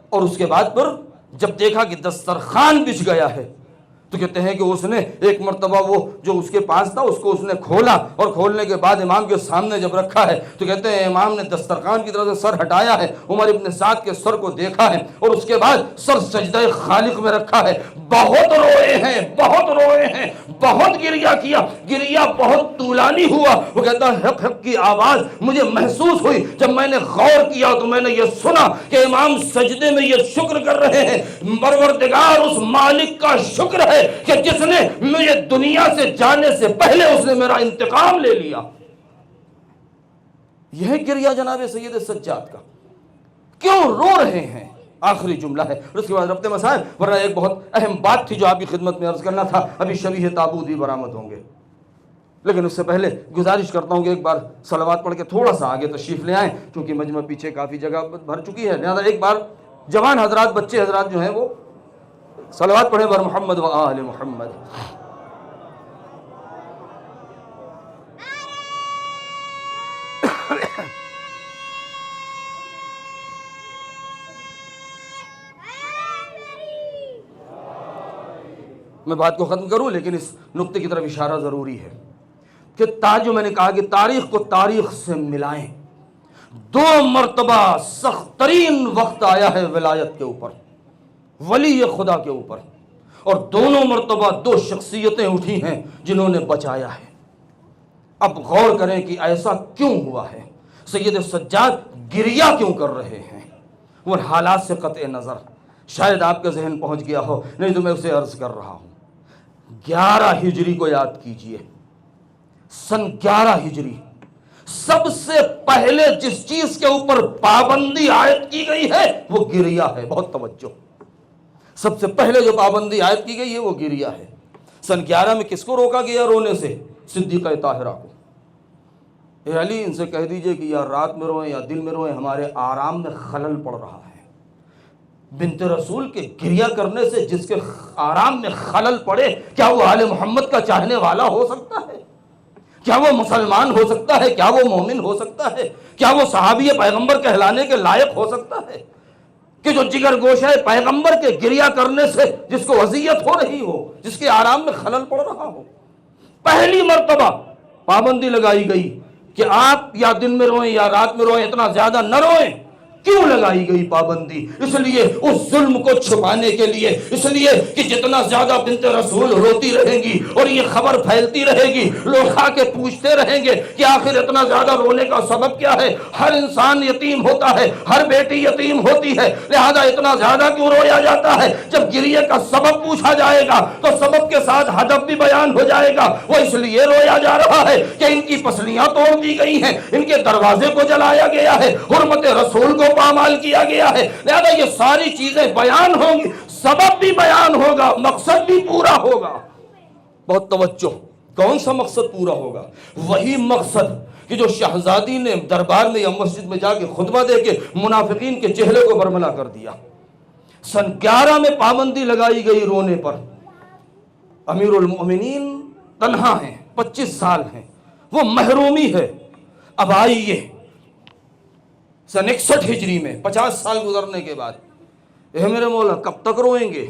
Speaker 1: اور اس کے بعد پر جب دیکھا کہ دسترخوان بچھ گیا ہے تو کہتے ہیں کہ اس نے ایک مرتبہ وہ جو اس کے پاس تھا اس کو اس نے کھولا، اور کھولنے کے بعد امام کے سامنے جب رکھا ہے تو کہتے ہیں امام نے دسترخوان کی طرف سے سر ہٹایا ہے، عمر ابن سعد کے سر کو دیکھا ہے، اور اس کے بعد سر سجدہ خالق میں رکھا ہے۔ بہت روئے ہیں، بہت روئے ہیں، بہت گریہ کیا، گریہ بہت طولانی ہوا۔ وہ کہتا ہے حق حق کی آواز مجھے محسوس ہوئی جب میں نے غور کیا تو میں نے یہ سنا کہ امام سجدے میں یہ شکر کر رہے ہیں، پروردگار اس مالک کا شکر ہے کہ جس نے مجھے دنیا سے جانے سے پہلے اس نے میرا انتقام لے لیا۔ یہ گریہ جناب سید سجاد کا، کیوں رو رہے ہیں؟ آخری جملہ ہے، اس کے بعد ربط مسائل، ورنہ ایک بہت اہم بات تھی جو آپ کی خدمت میں عرض کرنا تھا، ابھی شبیہ تابوت بھی برآمد ہوں گے، لیکن اس سے پہلے گزارش کرتا ہوں کہ ایک بار صلوات پڑھ کے تھوڑا سا آگے تشریف لے آئیں، کیونکہ مجمع پیچھے کافی جگہ بھر چکی ہے، لہذا ایک بار جوان حضرات، بچے حضرات جو ہیں وہ صلوات پڑھیں بر محمد و آل محمد۔ میں بات کو ختم کروں، لیکن اس نقطے کی طرف اشارہ ضروری ہے کہ جو میں نے کہا کہ تاریخ کو تاریخ سے ملائیں، 2 مرتبہ سخت ترین وقت آیا ہے ولایت کے اوپر، ولی خدا کے اوپر، اور دونوں مرتبہ 2 شخصیتیں اٹھی ہیں جنہوں نے بچایا ہے۔ اب غور کریں کہ ایسا کیوں ہوا ہے؟ سید سجاد گریہ کیوں کر رہے ہیں؟ وہ حالات سے قطع نظر، شاید آپ کا ذہن پہنچ گیا ہو، نہیں تو میں اسے عرض کر رہا ہوں۔ 11 ہجری کو یاد کیجئے، سن 11 ہجری، سب سے پہلے جس چیز کے اوپر پابندی عائد کی گئی ہے وہ گریہ ہے۔ بہت توجہ، سب سے پہلے جو پابندی عائد کی گئی ہے وہ گریہ ہے۔ سن 11 میں کس کو روکا گیا رونے سے؟ صدیقہ طاہرہ کو۔ اے علی، ان سے کہہ دیجئے کہ یا رات میں روئیں یا دن میں روئیں، ہمارے آرام میں خلل پڑ رہا ہے۔ بنت رسول کے گریہ کرنے سے جس کے آرام میں خلل پڑے، کیا وہ آل محمد کا چاہنے والا ہو سکتا ہے؟ کیا وہ مسلمان ہو سکتا ہے؟ کیا وہ مومن ہو سکتا ہے؟ کیا وہ صحابی پیغمبر کہلانے کے لائق ہو سکتا ہے کہ جو جگر گوشہ پیغمبر کے گریہ کرنے سے جس کو اذیت ہو رہی ہو، جس کے آرام میں خلل پڑ رہا ہو؟ پہلی مرتبہ پابندی لگائی گئی کہ آپ یا دن میں روئیں یا رات میں روئیں، اتنا زیادہ نہ روئیں۔ کیوں لگائی گئی پابندی؟ اس لیے اس ظلم کو چھپانے کے لیے، اس لیے کہ جتنا زیادہ بنت رسول روتی رہیں گی اور یہ خبر پھیلتی رہے گی، لوگ آ کے پوچھتے رہیں گے کہ آخر اتنا زیادہ رونے کا سبب کیا ہے؟ ہر انسان یتیم ہوتا ہے، ہر بیٹی یتیم ہوتی ہے، لہذا اتنا زیادہ کیوں رویا جاتا ہے؟ جب گریہ کا سبب پوچھا جائے گا تو سبب کے ساتھ ہدف بھی بیان ہو جائے گا۔ وہ اس لیے رویا جا رہا ہے کہ ان کی پسلیاں توڑ دی گئی ہیں، ان کے دروازے کو جلایا گیا ہے، حرمت رسول کو پامال کیا گیا ہے، لہذا یہ ساری چیزیں بیان ہوں گی، سبب بھی بیان ہوگا، مقصد بھی پورا ہوگا۔ بہت توجہ، کون سا مقصد پورا ہوگا؟ وہی مقصد کہ جو شہزادی نے دربار میں یا مسجد میں جا کے خطبہ دے کے منافقین کے چہرے کو برملا کر دیا۔ سن 11 میں پابندی لگائی گئی رونے پر۔ امیر المؤمنین تنہا ہیں، 25 سال ہیں، وہ محرومی ہے۔ اب آئیے سن 61 ہجری میں 50 سال گزرنے کے بعد، اے میرے مولا کب تک روئیں گے؟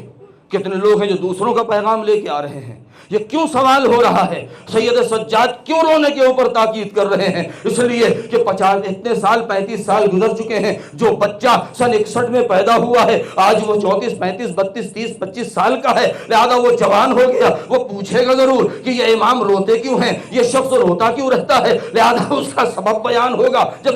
Speaker 1: کتنے لوگ ہیں جو دوسروں کا پیغام لے کے آ رہے ہیں، یہ کیوں سوال ہو رہا ہے؟ سید سجاد کیوں رونے کے اوپر تاکید کر رہے ہیں؟ اس لیے کہ 35 سال گزر چکے ہیں۔ جو بچہ سن 61 میں پیدا ہوا ہے آج وہ 34 35 32 30 25 سال کا ہے، لہذا وہ جوان ہو گیا، وہ پوچھے گا ضرور کہ یہ امام روتے کیوں ہیں، یہ شخص روتا کیوں رہتا ہے، لہذا اس کا سبب بیان ہوگا۔ جب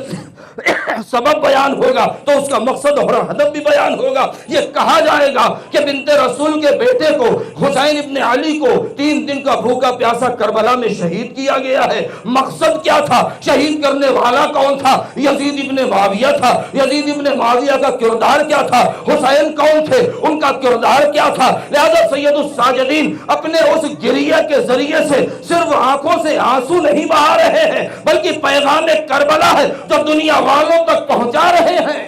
Speaker 1: سبب بیان ہوگا تو اس کا مقصد اور ہدف بھی بیان ہوگا۔ یہ کہا جائے گا کہ بنت رسول کے بیٹے کو، حسین ابن علی کو 3 دن کا بھوکا پیاسا کربلا میں شہید کیا گیا ہے۔ مقصد کیا تھا؟ شہید کرنے والا کون تھا؟ یزید ابن معاویہ تھا۔ یزید ابن معاویہ کا کردار کیا تھا؟ حسین کون تھے؟ ان کا کردار کیا تھا؟ لہذا سید الساجدین اپنے اس گریہ کے ذریعے سے صرف آنکھوں سے آنسو نہیں بہا رہے ہیں، بلکہ پیغام کربلا ہے جو دنیا والوں تک پہنچا رہے ہیں۔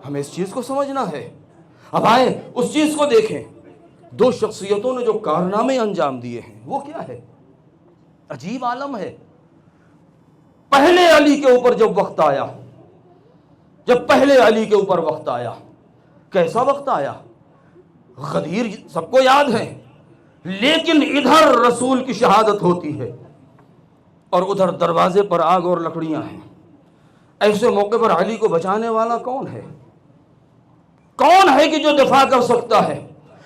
Speaker 1: ہمیں اس چیز کو سمجھنا ہے۔ اب آئیں اس چیز کو دیکھیں، 2 شخصیتوں نے جو کارنامے انجام دیے ہیں وہ کیا ہے؟ عجیب عالم ہے۔ پہلے علی کے اوپر جب وقت آیا، پہلے علی کے اوپر وقت آیا، کیسا وقت آیا؟ غدیر سب کو یاد ہے، لیکن ادھر رسول کی شہادت ہوتی ہے اور ادھر دروازے پر آگ اور لکڑیاں ہیں۔ ایسے موقع پر علی کو بچانے والا کون ہے؟ کون ہے کہ جو دفاع کر سکتا ہے؟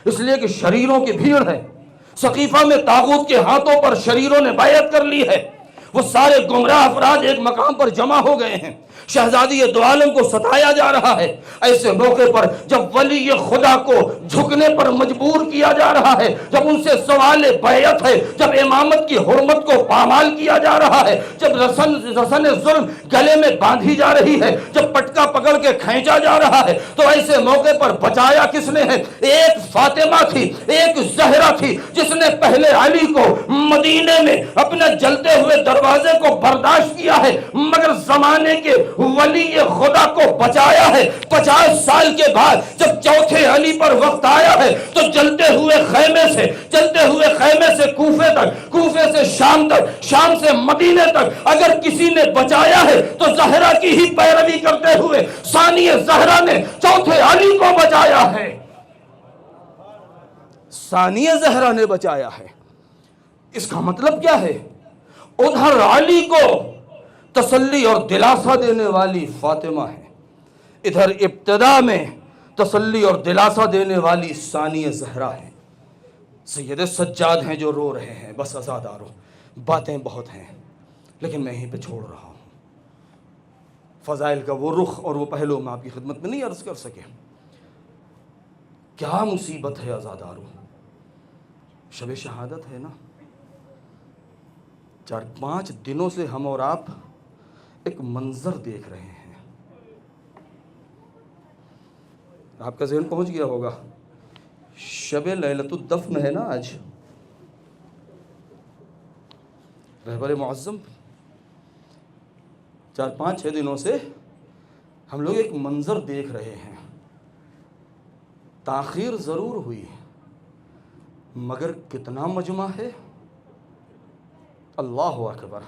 Speaker 1: اس لیے کہ شریروں کی بھیڑ ہے۔ سقیفہ میں طاغوت کے ہاتھوں پر شریروں نے بیعت کر لی ہے۔ وہ سارے گمراہ افراد ایک مقام پر جمع ہو گئے ہیں، شہزادی دو عالم کو ستایا جا رہا ہے۔ ایسے موقع پر جب ولی خدا کو جھکنے پر مجبور کیا جا رہا ہے، جب ان سے سوال بیعت ہے، جب امامت کی حرمت کو پامال کیا جا رہا ہے، جب رسن ظلم گلے میں باندھی جا رہی ہے، جب پٹکا پکڑ کے کھینچا جا رہا ہے، تو ایسے موقع پر بچایا کس نے ہے؟ ایک فاطمہ تھی، ایک زہرا تھی، جس نے پہلے علی کو مدینے میں اپنے جلتے ہوئے دروازے کو برداشت کیا ہے، مگر زمانے کے ولی خدا کو بچایا ہے۔ 50 سال کے بعد جب چوتھے علی پر وقت آیا ہے تو چلتے ہوئے خیمے سے کوفے تک، کوفے سے شام تک، شام سے مدینے تک اگر کسی نے بچایا ہے تو زہرا کی ہی پیروی کرتے ہوئے ثانی زہرا نے چوتھے علی کو بچایا ہے، ثانی زہرا نے بچایا ہے۔ اس کا مطلب کیا ہے؟ ادھر علی کو تسلی اور دلاسا دینے والی فاطمہ ہے، ادھر ابتدا میں تسلی اور دلاسا دینے والی ثانی زہرا ہے۔ سید سجاد ہیں جو رو رہے ہیں، بس عزادارو باتیں بہت ہیں لیکن میں یہیں پہ چھوڑ رہا ہوں۔ فضائل کا وہ رخ اور وہ پہلو میں آپ کی خدمت میں نہیں عرض کر سکے۔ کیا مصیبت ہے عزادارو، شب شہادت ہے نا، 4-5 دنوں سے ہم اور آپ ایک منظر دیکھ رہے ہیں، آپ کا ذہن پہنچ گیا ہوگا، شب لیلۃ الدفن ہے نا آج، رہبر معظم 4-5-6 دنوں سے ہم لوگ ایک منظر دیکھ رہے ہیں۔ تاخیر ضرور ہوئی مگر کتنا مجمع ہے، اللہ اکبر۔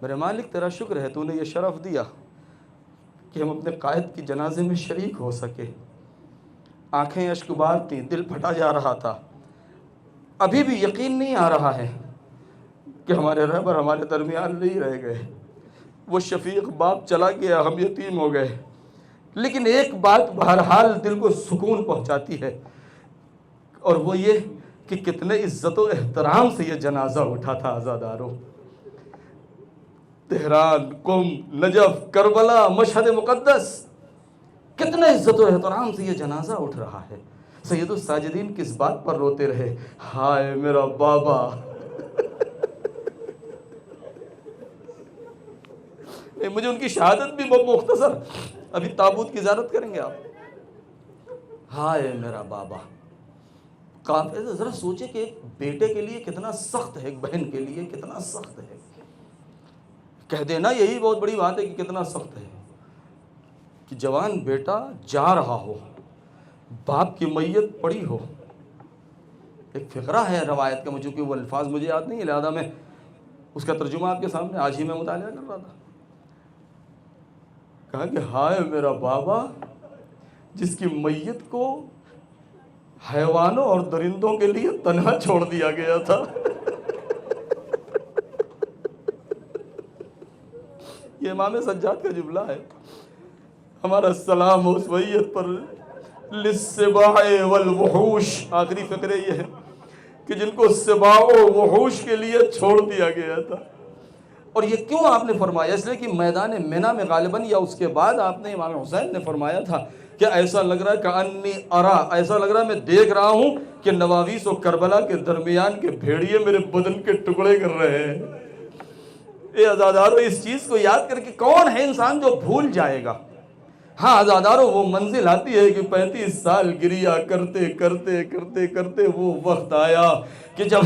Speaker 1: میرے مالک تیرا شکر ہے، تو نے یہ شرف دیا کہ ہم اپنے قائد کی جنازے میں شریک ہو سکے۔ آنکھیں اشکبار تھیں، دل پھٹا جا رہا تھا، ابھی بھی یقین نہیں آ رہا ہے کہ ہمارے رہبر ہمارے درمیان نہیں رہ گئے، وہ شفیق باپ چلا گیا، ہم یتیم ہو گئے۔ لیکن ایک بات بہرحال دل کو سکون پہنچاتی ہے، اور وہ یہ کہ کتنے عزت و احترام سے یہ جنازہ اٹھا تھا عزادارو۔ تہران، قم، نجف، کربلا، مشہد مقدس، کتنے عزت و احترام سے یہ جنازہ اٹھ رہا ہے۔ سید الساجدین کس بات پر روتے رہے؟ ہائے میرا بابا۔ مجھے ان کی شہادت بھی بہت مختصر، ابھی تابوت کی زیارت کریں گے آپ۔ ہائے میرا بابا، ذرا سوچے کہ ایک بیٹے کے لیے کتنا سخت ہے، ایک بہن کے لیے کتنا سخت ہے۔ کہہ دینا یہی بہت بڑی بات ہے کہ کتنا سخت ہے کہ جوان بیٹا جا رہا ہو، باپ کی میت پڑی ہو۔ ایک فقرہ ہے روایت کا، مجھے وہ الفاظ مجھے یاد نہیں ہے، لہذا میں اس کا ترجمہ آپ کے سامنے آج ہی میں مطالعہ کر رہا تھا۔ کہا کہ ہائے میرا بابا جس کی میت کو حیوانوں اور درندوں کے لیے تنہا چھوڑ دیا گیا تھا۔ یہ امام سجاد کا جملہ ہے۔ ہمارا سلام اس میت پر للسباع والوحوش، آخری فقرے یہ ہے کہ جن کو سباع و وحوش کے لیے چھوڑ دیا گیا تھا۔ اور یہ کیوں آپ نے فرمایا؟ اس لیے کہ میدان مینا میں غالباً یا اس کے بعد آپ نے امام حسین نے فرمایا تھا کہ ایسا لگ رہا ہے کأنی ارا، ایسا لگ رہا ہے میں دیکھ رہا ہوں کہ نواویس و کربلا کے درمیان کے بھیڑیے میرے بدن کے ٹکڑے کر رہے ہیں۔ اے عزادارو، اس چیز کو یاد کر کے کون ہے انسان جو بھول جائے گا؟ ہاں عزادارو، وہ منزل آتی ہے کہ 35 سال گریا کرتے کرتے کرتے کرتے وہ وقت آیا کہ جب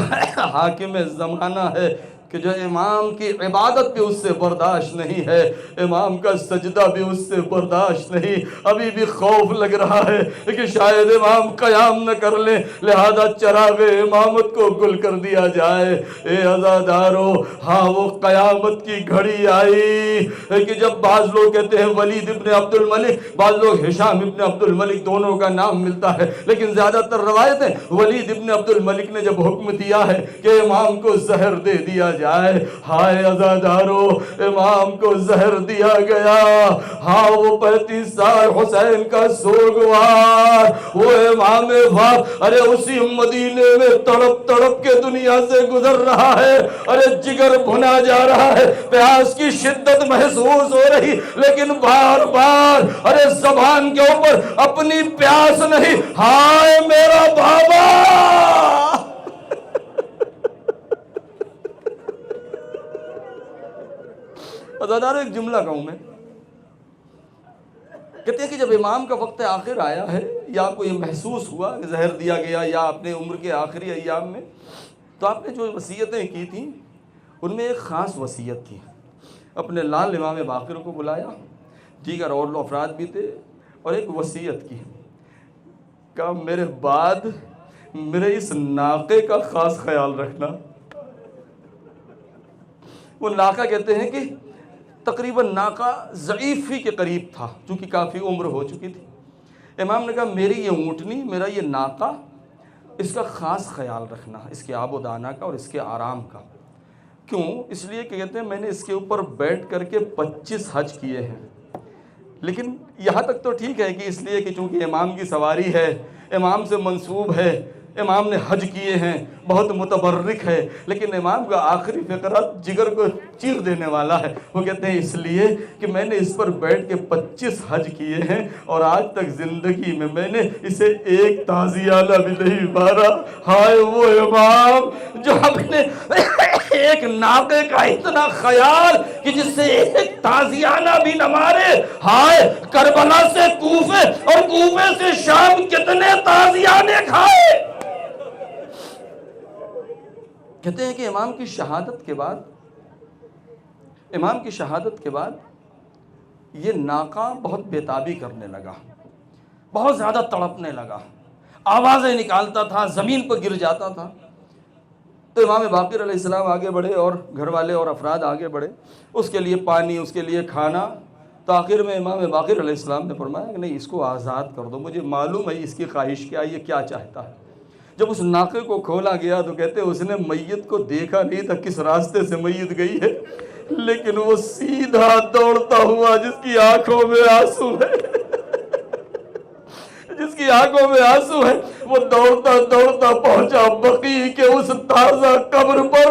Speaker 1: حاکم زمانہ ہے کہ جو امام کی عبادت بھی اس سے برداشت نہیں ہے، امام کا سجدہ بھی اس سے برداشت نہیں، ابھی بھی خوف لگ رہا ہے کہ شاید امام قیام نہ کر لیں، لہذا چراغ امامت کو گل کر دیا جائے۔ اے عزادارو، ہاں وہ قیامت کی گھڑی آئی کہ جب بعض لوگ کہتے ہیں ولید ابن عبد الملک، بعض لوگ ہشام ابن عبد الملک، دونوں کا نام ملتا ہے، لیکن زیادہ تر روایتیں ولید ابن عبد الملک نے جب حکم دیا ہے کہ امام کو زہر دے دیا جائے. ہائے عزادارو، امام کو زہر دیا گیا. ہاں وہ 35 سال حسین کا سوگوار، وہ امام وقت ارے اسی مدینے میں تڑپ تڑپ کے دنیا سے گزر رہا ہے. ارے جگر بھنا جا رہا ہے، پیاس کی شدت محسوس ہو رہی، لیکن بار بار ارے زبان کے اوپر اپنی پیاس نہیں، ہائے میرا بابا. عزادار ایک جملہ کہوں میں، کہتے ہیں کہ جب امام کا وقت آخر آیا ہے، یا آپ کو یہ محسوس ہوا کہ زہر دیا گیا، یا اپنے عمر کے آخری ایام میں، تو آپ نے جو وصیتیں کی تھیں ان میں ایک خاص وصیت تھی. اپنے لال امام باقر کو بلایا، دیگر اور افراد بھی تھے، اور ایک وصیت کی، کہا میرے بعد میرے اس ناقے کا خاص خیال رکھنا. وہ ناقہ کہتے ہیں کہ تقریباً ناقہ ضعیفی کے قریب تھا، چونکہ کافی عمر ہو چکی تھی. امام نے کہا میری یہ اونٹنی، میرا یہ ناقہ، اس کا خاص خیال رکھنا، اس کے آب و دانہ کا اور اس کے آرام کا. کیوں؟ اس لیے کہ کہتے ہیں میں نے اس کے اوپر بیٹھ کر کے 25 حج کیے ہیں. لیکن یہاں تک تو ٹھیک ہے کہ اس لیے کہ چونکہ امام کی سواری ہے، امام سے منسوب ہے، امام نے حج کیے ہیں، بہت متبرک ہے، لیکن امام کا آخری فقرہ جگر کو چیر دینے والا ہے. وہ کہتے ہیں اس لیے کہ میں نے اس پر بیٹھ کے 25 حج کیے ہیں، اور آج تک زندگی میں نے اسے ایک تازیانہ بھی نہیں مارا. ہائے وہ امام جو اپنے ایک ناقے کا اتنا خیال کہ جس سے ایک تازیانہ بھی نہ مارے. ہائے کربلا سے کوفے اور کوفے سے شام کتنے تازیانے کھائے. کہتے ہیں کہ امام کی شہادت کے بعد یہ ناقہ بہت بیتابی کرنے لگا، بہت زیادہ تڑپنے لگا، آوازیں نکالتا تھا، زمین پر گر جاتا تھا. تو امام باقر علیہ السلام آگے بڑھے اور گھر والے اور افراد آگے بڑھے، اس کے لیے پانی، اس کے لیے کھانا. تو آخر میں امام باقر علیہ السلام نے فرمایا کہ نہیں، اس کو آزاد کر دو، مجھے معلوم ہے اس کی خواہش کیا، یہ کیا چاہتا ہے. جب اس ناقے کو کھولا گیا تو کہتے ہیں اس نے میت کو دیکھا نہیں تھا کس راستے سے میت گئی ہے، لیکن وہ سیدھا دوڑتا ہوا، جس کی آنکھوں میں آنسو ہے، وہ دوڑتا دوڑتا پہنچا بقیع کے اس تازہ قبر پر،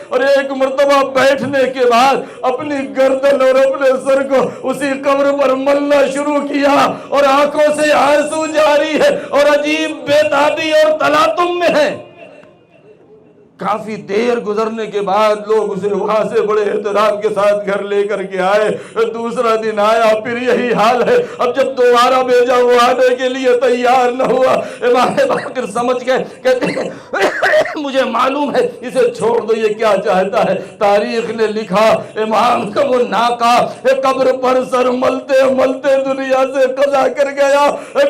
Speaker 1: اور ایک مرتبہ بیٹھنے کے بعد اپنی گردن اور اپنے سر کو اسی قبر پر ملنا شروع کیا، اور آنکھوں سے آنسو جاری ہے، اور عجیب بیتابی اور تلاطم میں ہے. کافی دیر گزرنے کے بعد لوگ اسے وہاں سے بڑے احترام کے ساتھ گھر لے کر کے آئے. دوسرا دن آیا، پھر یہی حال ہے. اب جب دوبارہ بھیجا وہ آنے کے لیے تیار نہ ہوا. امام باقر سمجھ گئے، کہتے ہیں مجھے معلوم ہے، اسے چھوڑ دو، یہ کیا چاہتا ہے. تاریخ نے لکھا امام کا وہ ناقہ قبر پر سر ملتے ملتے دنیا سے قضا کر گیا،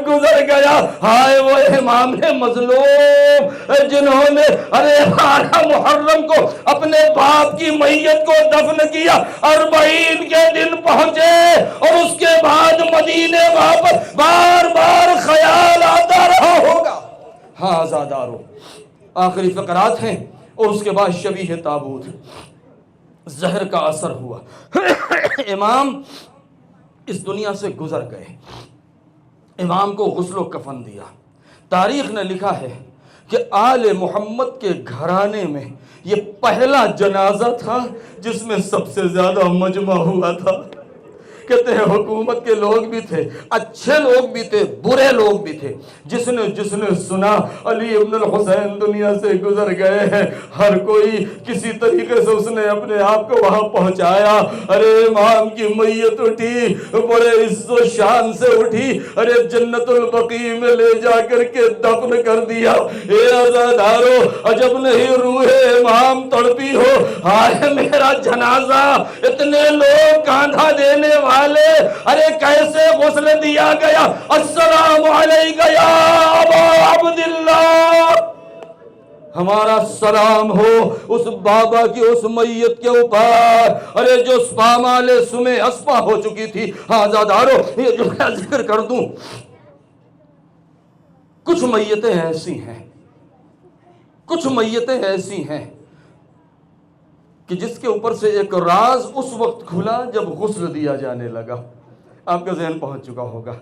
Speaker 1: گزر گیا. ہائے وہ امام مظلوم جنہوں نے ارے 12 محرم کو اپنے باپ کی میت کو دفن کیا، 40 کے دن پہنچے، اور اس کے بعد مدینے واپس بار بار خیال آتا رہا ہوگا. ہاں آزادارو، آخری فقرات ہیں، اور اس کے بعد شبیہ تابوت، زہر کا اثر ہوا. امام اس دنیا سے گزر گئے. امام کو غسل و کفن دیا. تاریخ نے لکھا ہے کہ آل محمد کے گھرانے میں یہ پہلا جنازہ تھا جس میں سب سے زیادہ مجمع ہوا تھا. کہتے ہیں حکومت کے لوگ بھی تھے، اچھے لوگ بھی تھے، برے لوگ بھی تھے. جس نے سنا علی ابن الحسین دنیا سے گزر گئے ہیں، ہر کوئی کسی طریقے سے اس نے اپنے آپ کو وہاں پہنچایا. ارے امام کی میت اٹھی، بڑے عز و شان سے اٹھی، ارے جنت البقیع میں لے جا کر کے دفن کر دیا. اے عزادارو، عجب نہیں روح امام تڑپی ہو. ہائے میرا جنازہ، اتنے لوگ کاندھا دینے والے، ارے کیسے غسل دیا گیا. السلام علیکہ یا ابا عبداللہ، ہمارا سلام ہو اس بابا کی اس میت کے اوپر، ارے جو پامال سمے اسپا ہو چکی تھی. ہاں زادارو، یہ جو میں ذکر کر دوں، کچھ میتیں ایسی ہیں کہ جس کے اوپر سے ایک راز اس وقت کھلا جب غسل دیا جانے لگا. آپ کا ذہن پہنچ چکا ہوگا.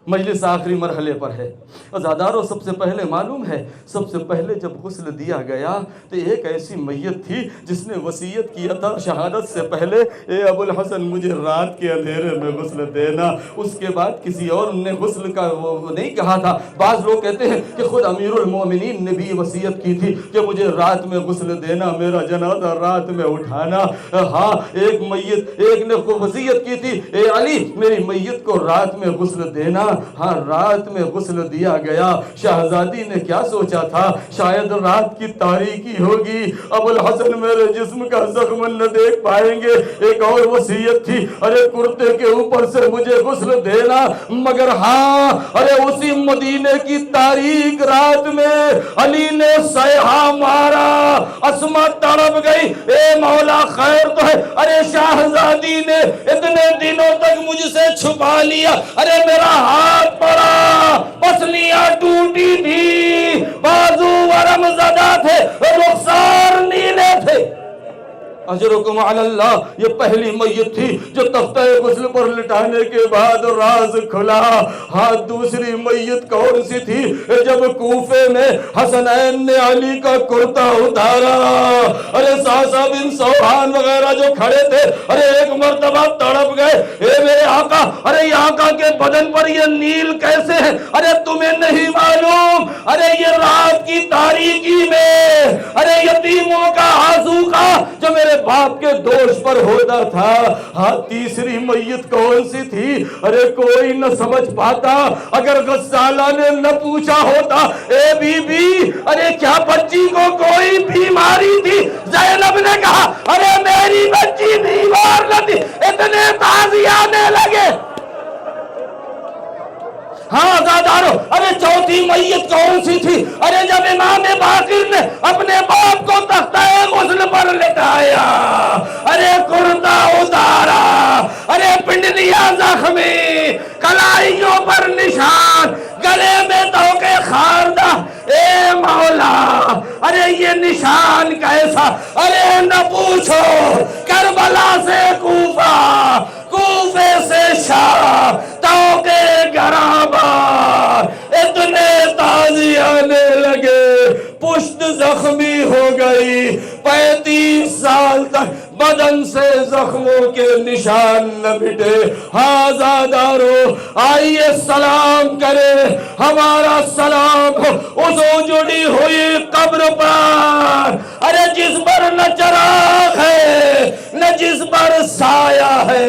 Speaker 1: مجلس آخری مرحلے پر ہے. عزادارو سب سے پہلے معلوم ہے، سب سے پہلے جب غسل دیا گیا تو ایک ایسی میت تھی جس نے وصیت کیا تھا شہادت سے پہلے، اے ابو الحسن مجھے رات کے اندھیرے میں غسل دینا. اس کے بعد کسی اور نے غسل کا وہ نہیں کہا تھا. بعض لوگ کہتے ہیں کہ خود امیر المومنین نے بھی وصیت کی تھی کہ مجھے رات میں غسل دینا، میرا جنازہ رات میں اٹھانا. ہاں ایک میت، ایک نے وصیت کی تھی، اے علی میری میت کو رات میں غسل دینا. ہاں رات میں غسل دیا گیا. شہزادی نے کیا سوچا تھا؟ شاید رات کی تاریکی ہوگی، ابو الحسن میرے جسم کا زخم نہ دیکھ پائیں گے. ایک اور وصیت تھی، ارے کرتے کے اوپر سے مجھے غسل دینا. مگر ہاں ارے اسی مدینے کی تاریک رات میں علی نے صیحہ مارا، اسما تڑپ گئی، اے مولا خیر تو ہے. ارے شہزادی نے اتنے دنوں تک مجھ سے چھپا لیا. ارے میرا ہاتھ پڑا، پسلیاں ٹوٹی تھی، بازو ورم زدہ تھے، رخسار نیلے تھے. اجرکم علی اللہ. یہ پہلی میت تھی جو تختہ غسل پر لٹانے کے بعد راز کھلا. ہاں دوسری میت کون سی تھی؟ جب کوفے میں حسنین نے علی کا کرتا اتارا، ارے ساسا بن سوحان وغیرہ جو کھڑے تھے، ارے ایک مرتبہ تڑپ گئے، اے میرے آقا، ارے یہ آقا کے بدن پر یہ نیل کیسے ہے؟ ارے تمہیں نہیں معلوم، ارے یہ رات کی تاریکی میں ارے یتیموں کا آنسو کا جو میرے باپ کے دوش پر ہوتا تھا. ہاں تیسری میت کون سی تھی؟ ارے کوئی نہ سمجھ پاتا. اگر غسالہ نے نہ پوچھا ہوتا، اے بی بی ارے کیا بچی کو کوئی بیماری تھی؟ زینب نے کہا ارے میری بچی بیمار نہ تھی. اتنے تازی آنے لگے. ہاں زادارو ارے چوتھی میت کون سی تھی؟ ارے جب امام باقر نے اپنے باپ کو تختہ غسل پر لٹایا، ارے کرتا اتارا، ارے پنڈلیاں زخمی، کلائیوں پر نشان، گلے میں توقے خاردہ. اے مولا ارے یہ نشان کیسا؟ ارے نہ پوچھو. کربلا سے کوفہ، کوفے سے شام، توقے گرابار، اتنے تازی آنے لگے. پشت زخمی ہو گئی، 35 سال تک بدن سے زخموں کے نشان نہ مٹے. ہاں زادارو آئیے سلام کرے، ہمارا سلام اس اجڑی ہوئی قبر پر، ارے جس پر نہ چراغ ہے نہ جس پر سایہ ہے.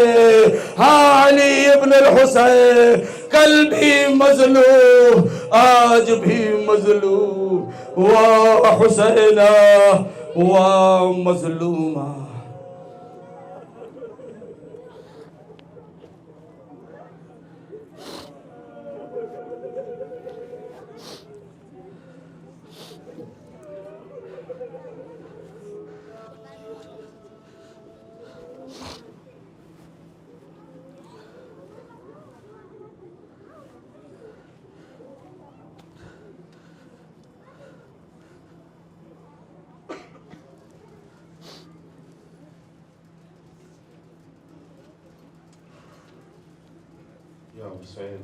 Speaker 1: ہاں علی ابن الحسین کل بھی مظلوم، آج بھی مظلوم. وا حسینہ وا مظلومہ.
Speaker 2: یا حسین